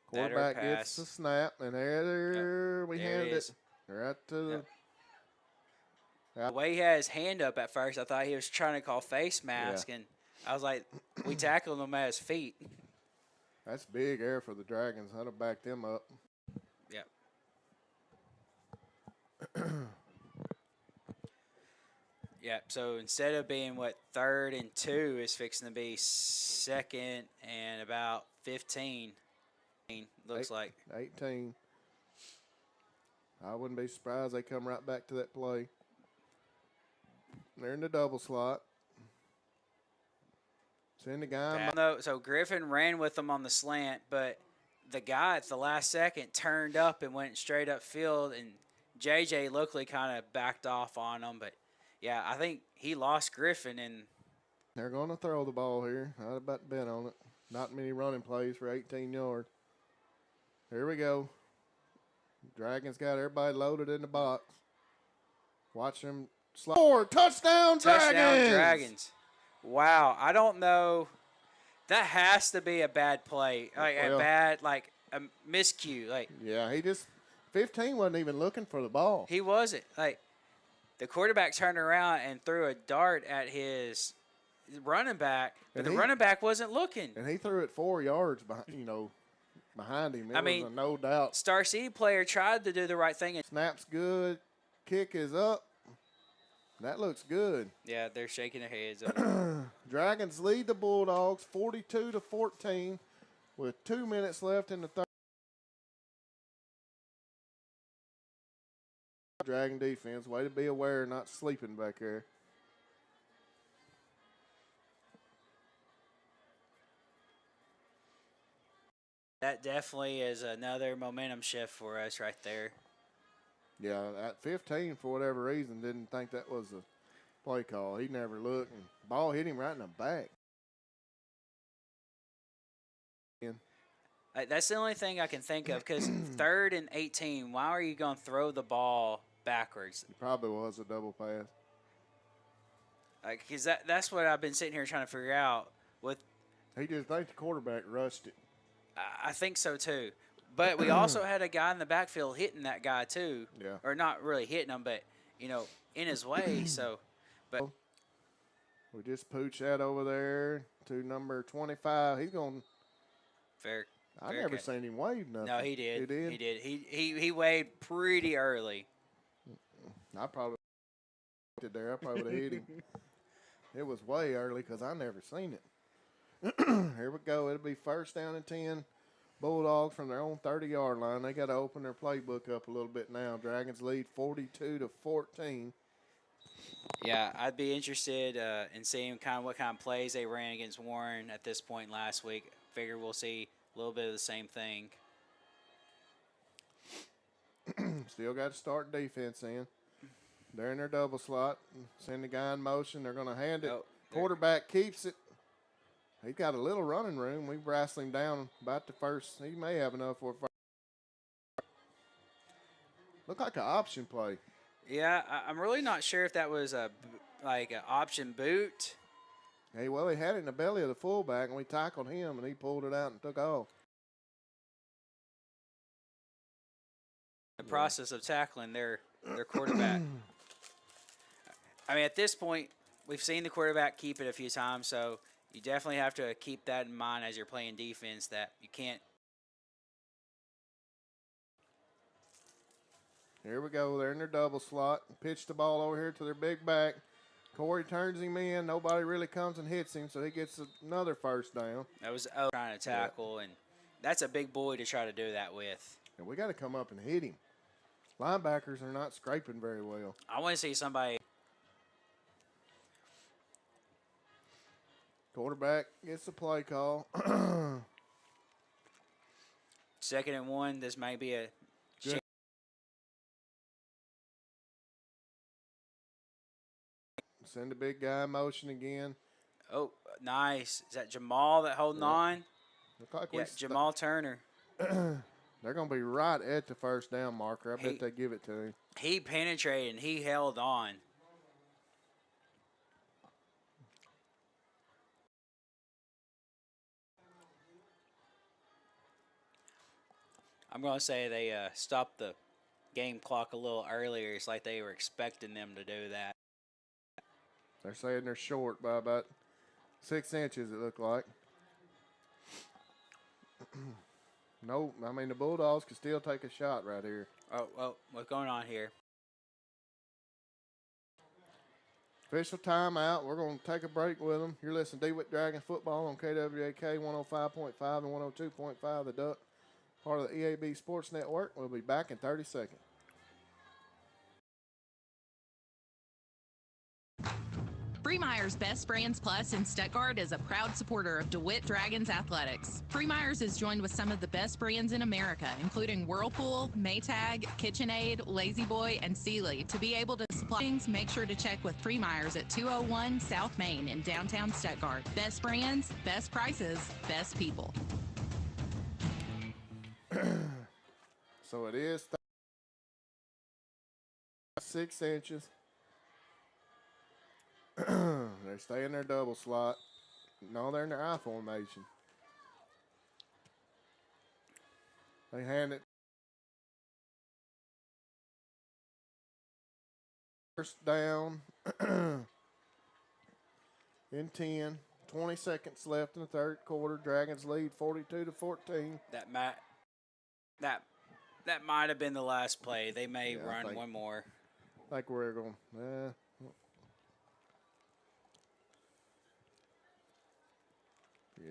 Quarterback gets the snap, and there we handed it. Right to the. The way he had his hand up at first, I thought he was trying to call face mask, and I was like, we tackled him at his feet. That's big air for the Dragons. I'd have backed them up. Yep. Yep. So instead of being 3rd and 2, it's fixing to be 2nd and about 15. Looks like 18. I wouldn't be surprised they come right back to that play. They're in the double slot. Send the guy. So Griffin ran with them on the slant, but the guy at the last second turned up and went straight up field, and JJ luckily kind of backed off on him. But, yeah, I think he lost Griffin. And they're going to throw the ball here. I'd about bet on it. Not many running plays for 18 yards. Here we go. Dragons got everybody loaded in the box. Watch them slide. Touchdown Dragons! Wow, I don't know. That has to be a bad play. A miscue. Yeah, 15 wasn't even looking for the ball. He wasn't. The quarterback turned around and threw a dart at his running back, but the running back wasn't looking. And he threw it 4 yards behind him. It was no doubt. Star City player tried to do the right thing. Snap's good. Kick is up. That looks good. Yeah, they're shaking their heads. Dragons lead the Bulldogs 42-14 with 2 minutes left in the third. Dragon defense, way to be aware, not sleeping back there. That definitely is another momentum shift for us right there. Yeah, at 15, for whatever reason, didn't think that was a play call. He never looked, and ball hit him right in the back. That's the only thing I can think of, because 3rd and 18, why are you going to throw the ball backwards. It probably was a double pass. Because that's what I've been sitting here trying to figure out. He just think the quarterback rushed it. I think so too. But we also had a guy in the backfield hitting that guy too. Yeah. Or not really hitting him, but in his way. So, but we just pooched that over there to number 25. He's going. Fair. I never seen him wave nothing. No, he did. He did. He did. He waved pretty early. I probably did there. I probably would have hit him. It was way early because I never seen it. Here we go. It'll be first down and 10. Bulldogs from their own 30-yard line. They got to open their playbook up a little bit now. Dragons lead 42-14. Yeah, I'd be interested in seeing what kind of plays they ran against Warren at this point last week. Figure we'll see a little bit of the same thing. Still got to start defense in. They're in their double slot. Send the guy in motion. They're going to hand it. Quarterback keeps it. He's got a little running room. We wrestled him down about the first. He may have enough for a first. Look like an option play. Yeah, I'm really not sure if that was an option boot. Hey, well, he had it in the belly of the fullback, and we tackled him, and he pulled it out and took off. The process of tackling their quarterback. I mean, at this point, we've seen the quarterback keep it a few times, so you definitely have to keep that in mind as you're playing defense, that you can't. Here we go. They're in their double slot. Pitch the ball over here to their big back. Corey turns him in. Nobody really comes and hits him, so he gets another first down. That was trying to tackle, and that's a big boy to try to do that with. And we got to come up and hit him. Linebackers are not scraping very well. I want to see somebody. Quarterback gets the play call. 2nd and 1. This may be a. Send the big guy in motion again. Oh, nice. Is that Jamal that holding on? Look like Jamal Turner. They're going to be right at the first down marker. I bet they give it to him. He penetrated and he held on. I'm going to say they stopped the game clock a little earlier. It's like they were expecting them to do that. They're saying they're short by about 6 inches, it looked like. No, I mean, the Bulldogs can still take a shot right here. Oh, what's going on here? Official timeout. We're going to take a break with them. You're listening to DeWitt Dragon Football on KWAK 105.5 and 102.5, the Duck, part of the EAB Sports Network. We'll be back in 30 seconds. Freemeyer's Best Brands Plus in Stuttgart is a proud supporter of DeWitt Dragons athletics. Freemeyer's is joined with some of the best brands in America, including Whirlpool, Maytag, KitchenAid, Lazy Boy, and Sealy. To be able to supply things, make sure to check with Freemeyer's at 201 South Main in downtown Stuttgart. Best brands, best prices, best people. So it is 6 inches. They stay in their double slot. No, they're in their I formation. They hand it. First down. In 10. 20 seconds left in the third quarter. Dragons lead 42-14. That might have been the last play. They may run one more. I think we're going.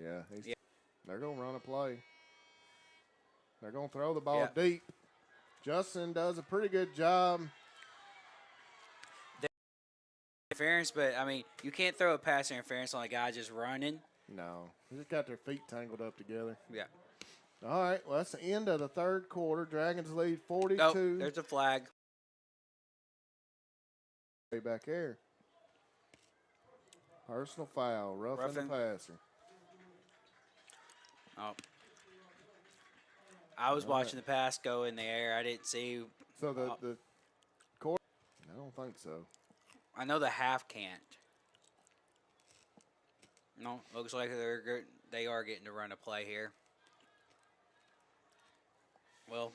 Yeah, they're going to run a play. They're going to throw the ball deep. Justin does a pretty good job. Interference, but, I mean, you can't throw a pass interference on a guy just running. No. They just got their feet tangled up together. Yeah. All right, well, that's the end of the third quarter. Dragons lead 42. Oh, there's a flag. Way back there. Personal foul, roughing the passer. Oh. I was watching the pass go in the air. I didn't see. So the don't think so. I know the half can't. No, looks like they are getting to run a play here. Well,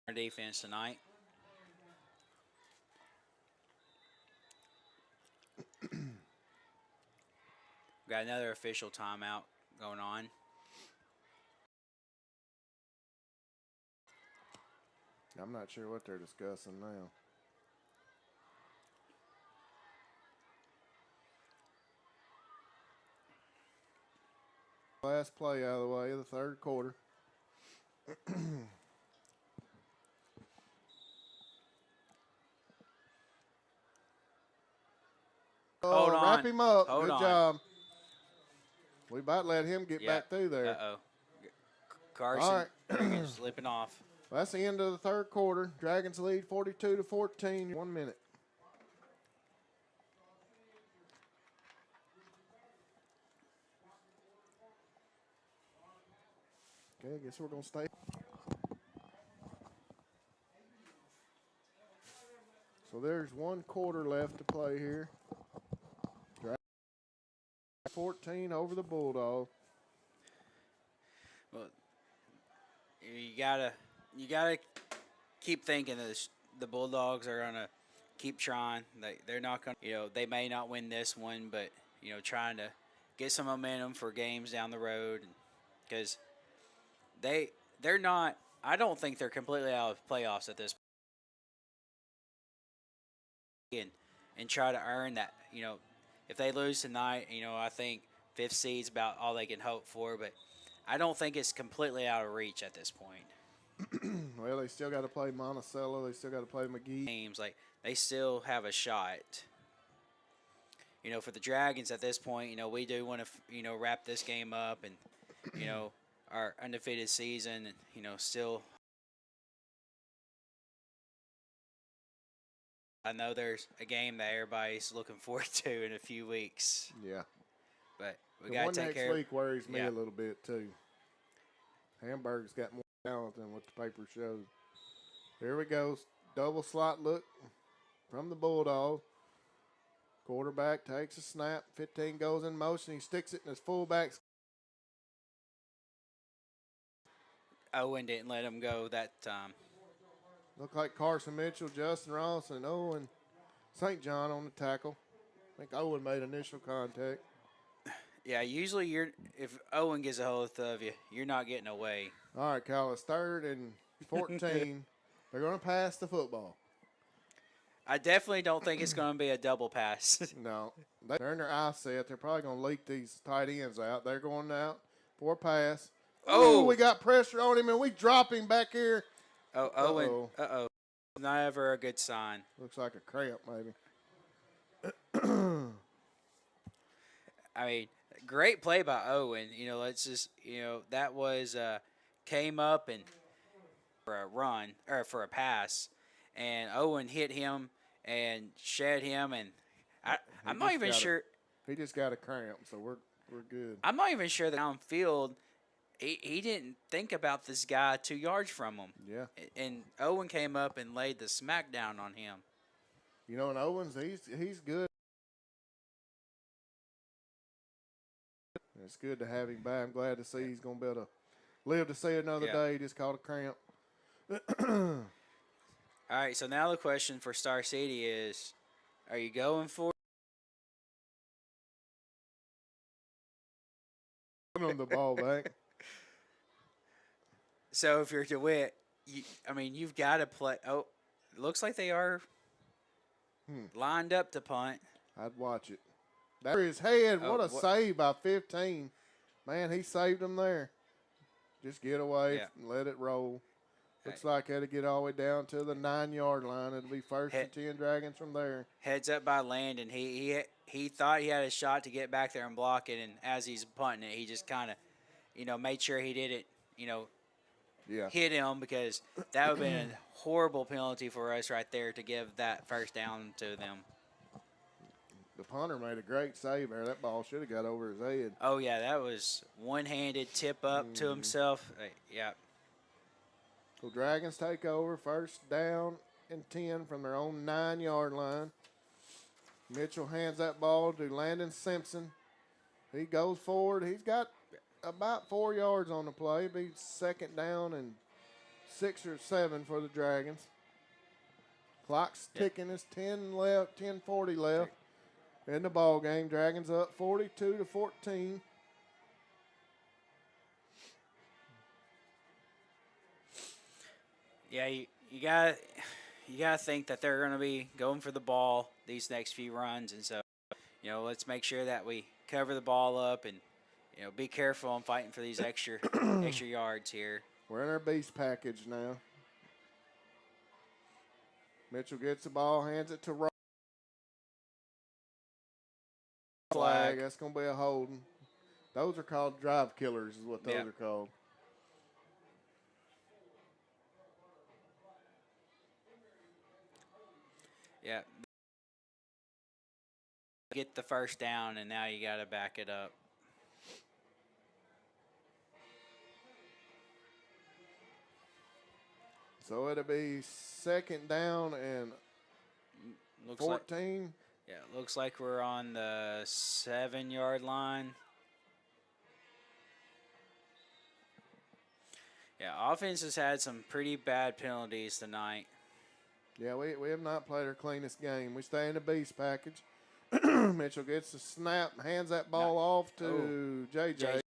our defense tonight. Got another official timeout going on. I'm not sure what they're discussing now. Last play out of the way of the third quarter. Hold on. Wrap him up. Hold Good on. job. We about let him get back through there. Uh-oh. Carson slipping off. Well, that's the end of the third quarter. Dragons lead 42-14. 1 minute. Okay, I guess we're going to stay. So there's 1 quarter left to play here. 14 over the Bulldogs. Well, you gotta keep thinking that the Bulldogs are gonna keep trying. They're not gonna, they may not win this one, but trying to get some momentum for games down the road, because they're not. I don't think they're completely out of playoffs at this point. And try to earn that. If they lose tonight, I think 5th seed's about all they can hope for, but I don't think it's completely out of reach at this point. Well, they still got to play Monticello. They still got to play McGee. Games, they still have a shot. For the Dragons at this point, we do want to, wrap this game up and, our undefeated season and, still. I know there's a game that everybody's looking forward to in a few weeks. Yeah. But we got to take care of. Next week worries me a little bit, too. Hamburg's got more talent than what the paper shows. Here we go. Double slot look from the Bulldog. Quarterback takes a snap. 15 goes in motion. He sticks it in his fullback's. Owen didn't let him go that time. Look like Carson Mitchell, Justin Ross, and Owen St. John on the tackle. I think Owen made initial contact. Yeah, usually if Owen gets a hold of you, you're not getting away. All right, Kyle, it's 3rd and 14. They're going to pass the football. I definitely don't think it's going to be a double pass. No. They're in their eye set. They're probably going to leak these tight ends out. They're going out for a pass. Oh, we got pressure on him, and we drop him back here. Oh, Owen. Uh-oh. Not ever a good sign. Looks like a cramp, maybe. I mean, great play by Owen. Let's just, that was came up and for a run or for a pass, and Owen hit him and shed him, and I'm not even sure. He just got a cramp, so we're good. I'm not even sure that downfield. He didn't think about this guy 2 yards from him. Yeah. And Owen came up and laid the smack down on him. And Owens, he's good. It's good to have him back. I'm glad to see he's going to be able to live to see another day. He just caught a cramp. All right, so now the question for Star City is, are you going for on the ball back? So if you're DeWitt, you've got to play. Oh, it looks like they are lined up to punt. I'd watch it. There his head. What a save by 15. Man, he saved him there. Just get away and let it roll. Looks like it'll get all the way down to the 9-yard line. It'll be 1st and 10 Dragons from there. Heads up by Landon. He thought he had a shot to get back there and block it, and as he's punting it, he just kind of, made sure he did it, hit him, because that would have been a horrible penalty for us right there to give that first down to them. The punter made a great save there. That ball should have got over his head. Oh, yeah, that was one-handed tip up to himself. Yeah. So Dragons take over, first down and 10 from their own 9-yard line. Mitchell hands that ball to Landon Simpson. He goes forward. He's got about 4 yards on the play. It'll be second down and 6 or 7 for the Dragons. Clock's ticking. It's 10 left, 10:40 left in the ball game. Dragons up 42-14. Yeah, you gotta think that they're gonna be going for the ball these next few runs, and so let's make sure that we cover the ball up and be careful on fighting for these extra yards here. We're in our beast package now. Mitchell gets the ball, hands it to Ross. Flag. That's going to be a holding. Those are called drive killers is what those are called. Yeah. Get the first down, and now you got to back it up. So it'll be second down and 14. Looks like we're on the 7-yard line. Yeah, offense has had some pretty bad penalties tonight. Yeah, we have not played our cleanest game. We stay in the beast package. Mitchell gets the snap, hands that ball off to JJ.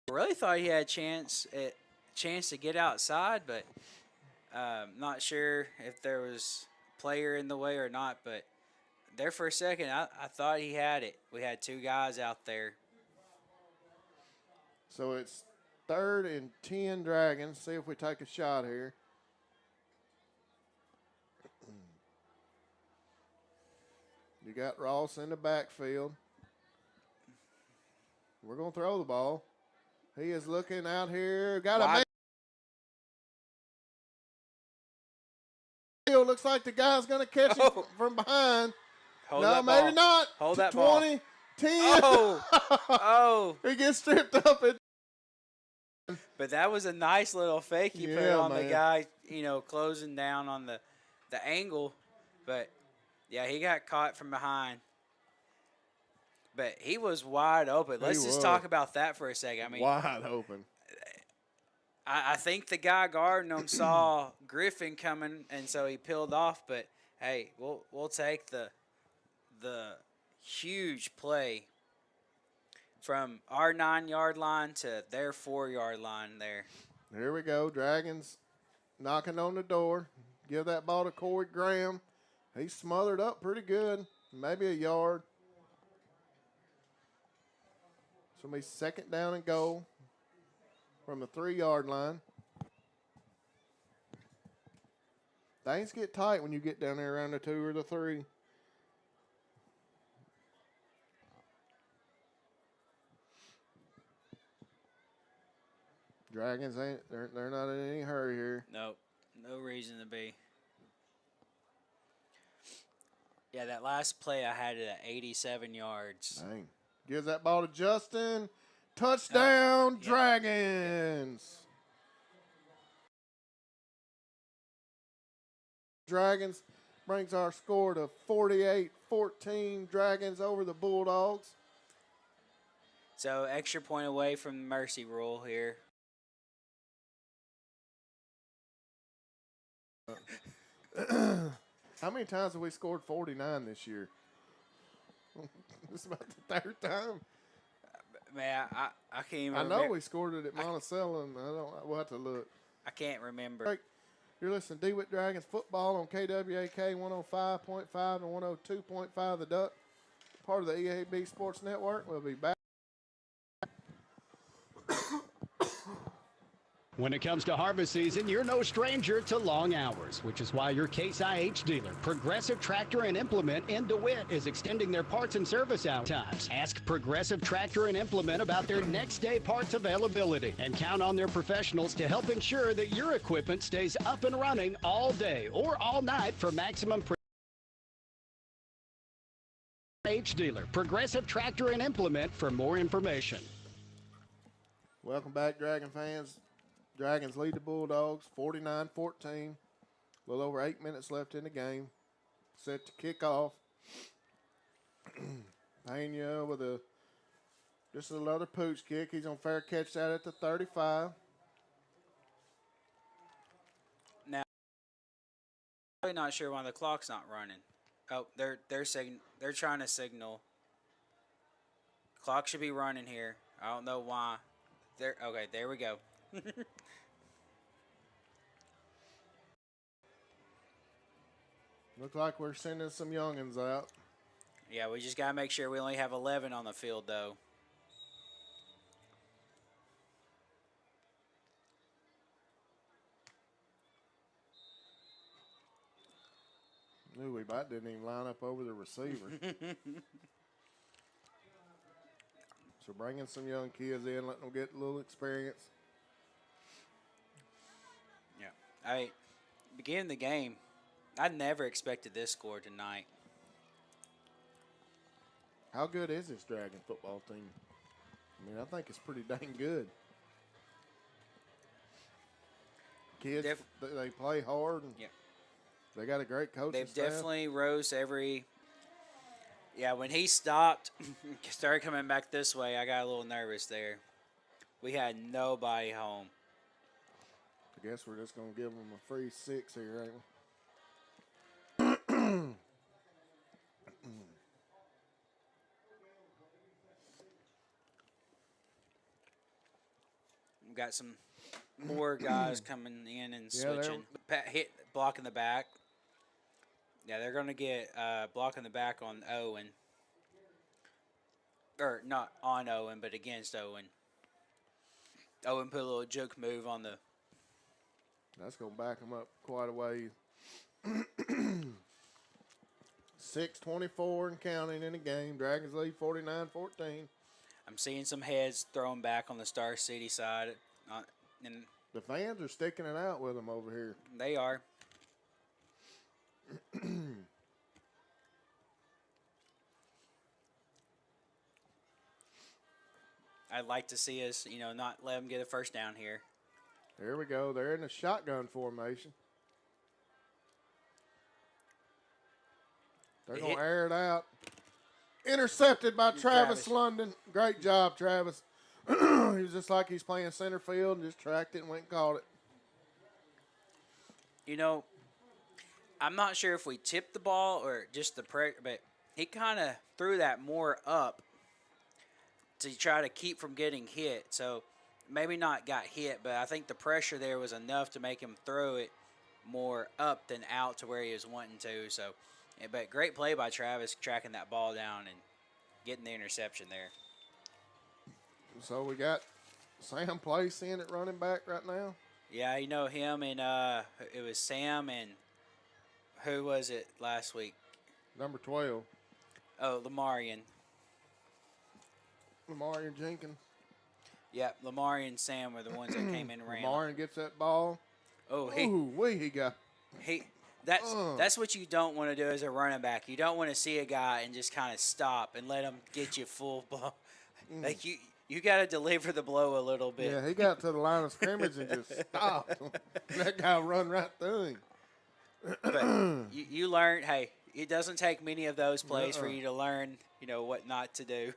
I really thought he had a chance to get outside, but not sure if there was a player in the way or not. But there for a second, I thought he had it. We had 2 guys out there. So it's 3rd and 10 Dragons. See if we take a shot here. You got Ross in the backfield. We're going to throw the ball. He is looking out here. Got a man. Looks like the guy's going to catch him from behind. Maybe ball. Not. Hold that 20, ball. 10. Oh. He gets stripped up. But that was a nice little fake he put on the guy, closing down on the angle. But, yeah, he got caught from behind. But he was wide open. Let's just talk about that for a second. I mean, wide open. I think the guy guarding him saw Griffin coming, and so he peeled off. But hey, we'll take the huge play from our 9-yard line to their 4-yard line there. Here we go. Dragons knocking on the door. Give that ball to Corey Graham. He's smothered up pretty good. Maybe a yard. So it'll be second down and goal from the 3-yard line. Things get tight when you get down there around the 2 or the 3. Dragons they're not in any hurry here. Nope, no reason to be. Yeah, that last play I had it at 87 yards. Dang. Gives that ball to Justin. Touchdown, Dragons. Dragons brings our score to 48-14. Dragons over the Bulldogs. So extra point away from the mercy rule here. How many times have we scored 49 this year? This is about the 3rd time. Man, I can't even remember. I know we scored it at Monticello, and we'll have to look. I can't remember. You're listening to DeWitt Dragons football on KWAK 105.5 and 102.5 The Duck, part of the EAB Sports Network. We'll be back. When it comes to harvest season, you're no stranger to long hours, which is why your Case IH dealer, Progressive Tractor and Implement in DeWitt, is extending their parts and service hour times. Ask Progressive Tractor and Implement about their next day parts availability and count on their professionals to help ensure that your equipment stays up and running all day or all night for maximum IH dealer, Progressive Tractor and Implement for more information. Welcome back, Dragon fans. Dragons lead the Bulldogs 49-14. A little over 8 minutes left in the game. Set to kick off. Pena with just another pooch kick. He's on fair catch that at the 35. Now, I'm not sure why the clock's not running. Oh, they're trying to signal. Clock should be running here. I don't know why. Okay, there we go. Look like we're sending some youngins out. Yeah, we just got to make sure we only have 11 on the field, though. Ooh, we about didn't even line up over the receiver. So bringing some young kids in, letting them get a little experience. Yeah. Beginning the game, I never expected this score tonight. How good is this Dragon football team? I mean, I think it's pretty dang good. Kids, they play hard. And they got a great coaching They've staff. definitely rose every. Yeah, when he stopped, started coming back this way, I got a little nervous there. We had nobody home. I guess we're just going to give them a free 6 here, ain't we? We've got some more guys coming in and switching. Hit block in the back. Yeah, they're going to get block in the back on Owen. Or not on Owen, but against Owen. Owen put a little joke move on the. That's going to back them up quite a ways. 6:24 and counting in the game. Dragons lead 49-14. I'm seeing some heads thrown back on the Star City side. And the fans are sticking it out with them over here. They are. I'd like to see us, not let them get a first down here. There we go. They're in a shotgun formation. They're going to air it out. Intercepted by Travis London. Great job, Travis. He was just like he's playing center field and just tracked it and went and caught it. I'm not sure if we tipped the ball or just the pressure, but he kind of threw that more up to try to keep from getting hit. So maybe not got hit, but I think the pressure there was enough to make him throw it more up than out to where he was wanting to. So, but great play by Travis tracking that ball down and getting the interception there. So we got Sam Place in at running back right now. Yeah, him and it was Sam and who was it last week? Number 12. Oh, Lamarian Jenkins. Yeah, Lamarian and Sam were the ones that came in and ran. Lamarian gets that ball. Oh, he got. That's what you don't want to do as a running back. You don't want to see a guy and just kind of stop and let him get you full ball. Like you got to deliver the blow a little bit. Yeah, he got to the line of scrimmage and just stopped. That guy run right through him. But you learn, hey, it doesn't take many of those plays for you to learn, what not to do.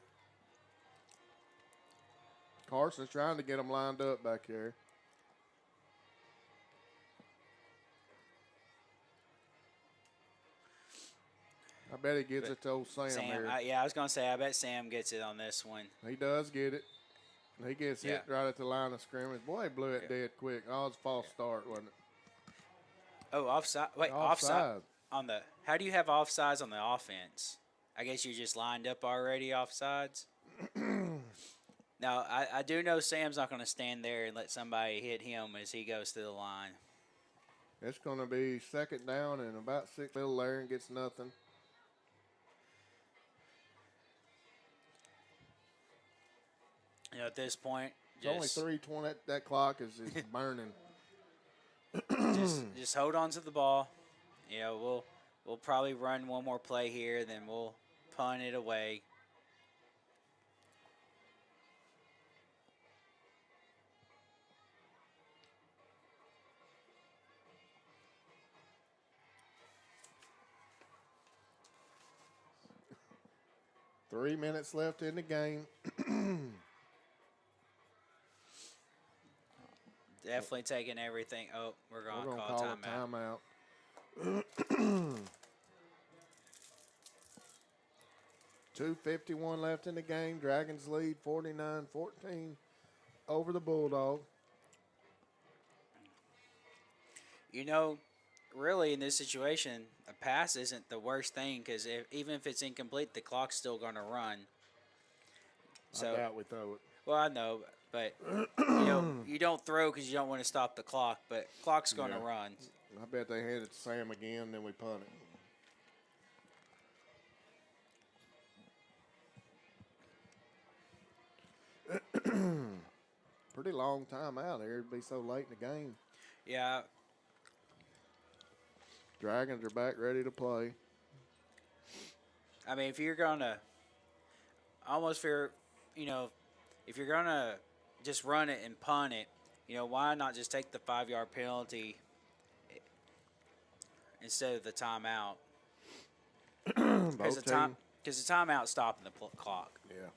Carson's trying to get them lined up back here. I bet he gets it to old Sam here. I was going to say, I bet Sam gets it on this one. He does get it. He gets hit right at the line of scrimmage. Boy, he blew it dead quick. Oh, it's a false start, wasn't it? Oh, offside. Wait, offside. How do you have offsides on the offense? I guess you just lined up already offsides. Now, I do know Sam's not going to stand there and let somebody hit him as he goes through the line. It's going to be second down and about 6. Little Larry gets nothing. At this point, it's only 3:20. That clock is burning. just hold on to the ball. We'll probably run one more play here, then we'll punt it away. 3 minutes left in the game. Definitely taking everything. Oh, we're going to call a timeout. 2:51 left in the game. Dragons lead 49-14 over the Bulldogs. You know, really in this situation, a pass isn't the worst thing because even if it's incomplete, the clock's still going to run. So, I doubt we throw it. Well, I know, but you don't throw because you don't want to stop the clock, but clock's going to run. I bet they hand it to Sam again, then we punt it. Pretty long time out here. It'd be so late in the game. Yeah. Dragons are back ready to play. I mean, if you're going to almost fear, if you're going to just run it and punt it, why not just take the 5-yard penalty instead of the timeout? Because the timeout's stopping the clock. Yeah.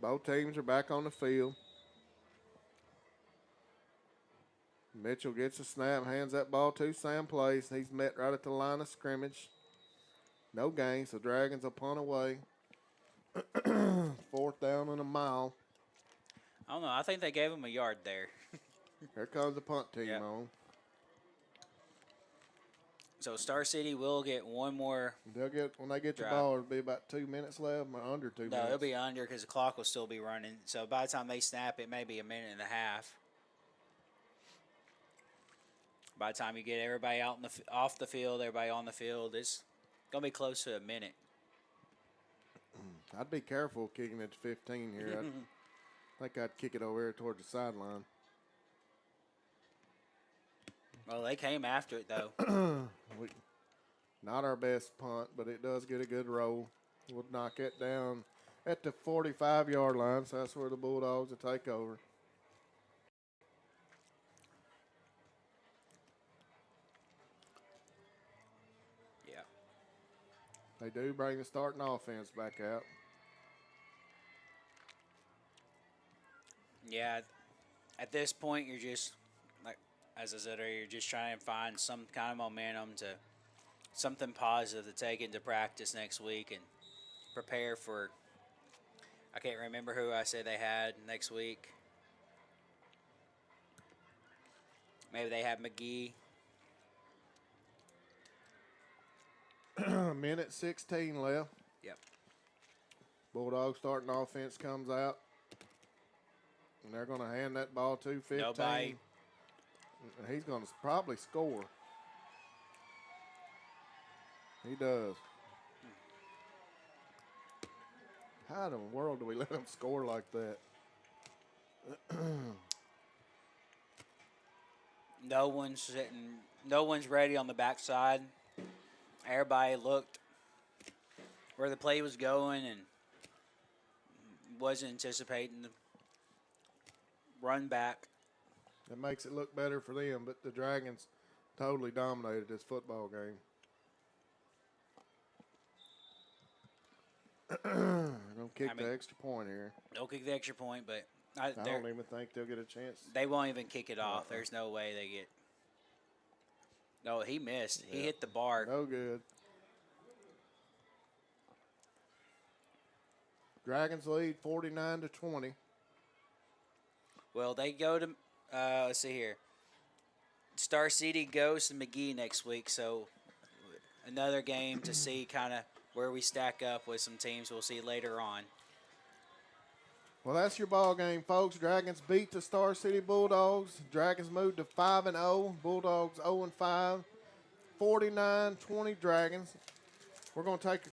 Both teams are back on the field. Mitchell gets a snap, hands that ball to Sam Place. He's met right at the line of scrimmage. No gain, so Dragons will punt away. 4th down and a mile. I don't know. I think they gave him a yard there. Here comes the punt team on. So Star City will get one more. When they get the ball, it'll be about 2 minutes left, or under 2 minutes. No, it'll be under because the clock will still be running. So by the time they snap, it may be a minute and a half. By the time you get everybody out off the field, everybody on the field, it's gonna be close to a minute. I'd be careful kicking it to 15 here. I think I'd kick it over here towards the sideline. Well, they came after it, though. Not our best punt, but it does get a good roll. We'll knock it down at the 45-yard line, so that's where the Bulldogs will take over. Yeah. They do bring the starting offense back out. Yeah. At this point, you're just, like as I said earlier, you're just trying to find some kind of momentum to something positive to take into practice next week and prepare for. I can't remember who I said they had next week. Maybe they have McGee. Minute 16 left. Yep. Bulldogs starting offense comes out. And they're going to hand that ball to 15. Nobody. And he's going to probably score. He does. How in the world do we let him score like that? No one's sitting. No one's ready on the backside. Everybody looked where the play was going and wasn't anticipating the run back. It makes it look better for them, but the Dragons totally dominated this football game. They're going to kick the extra point here. They'll kick the extra point, but I don't even think they'll get a chance. They won't even kick it off. There's no way they get. No, he missed. Yeah. He hit the bar. No good. Dragons lead 49-20. Well, they go to, let's see here. Star City goes to McGee next week, so another game to see kind of where we stack up with some teams we'll see later on. Well, that's your ball game, folks. Dragons beat the Star City Bulldogs. Dragons moved to 5-0. Bulldogs 0-5. 49-20 Dragons. We're going to take a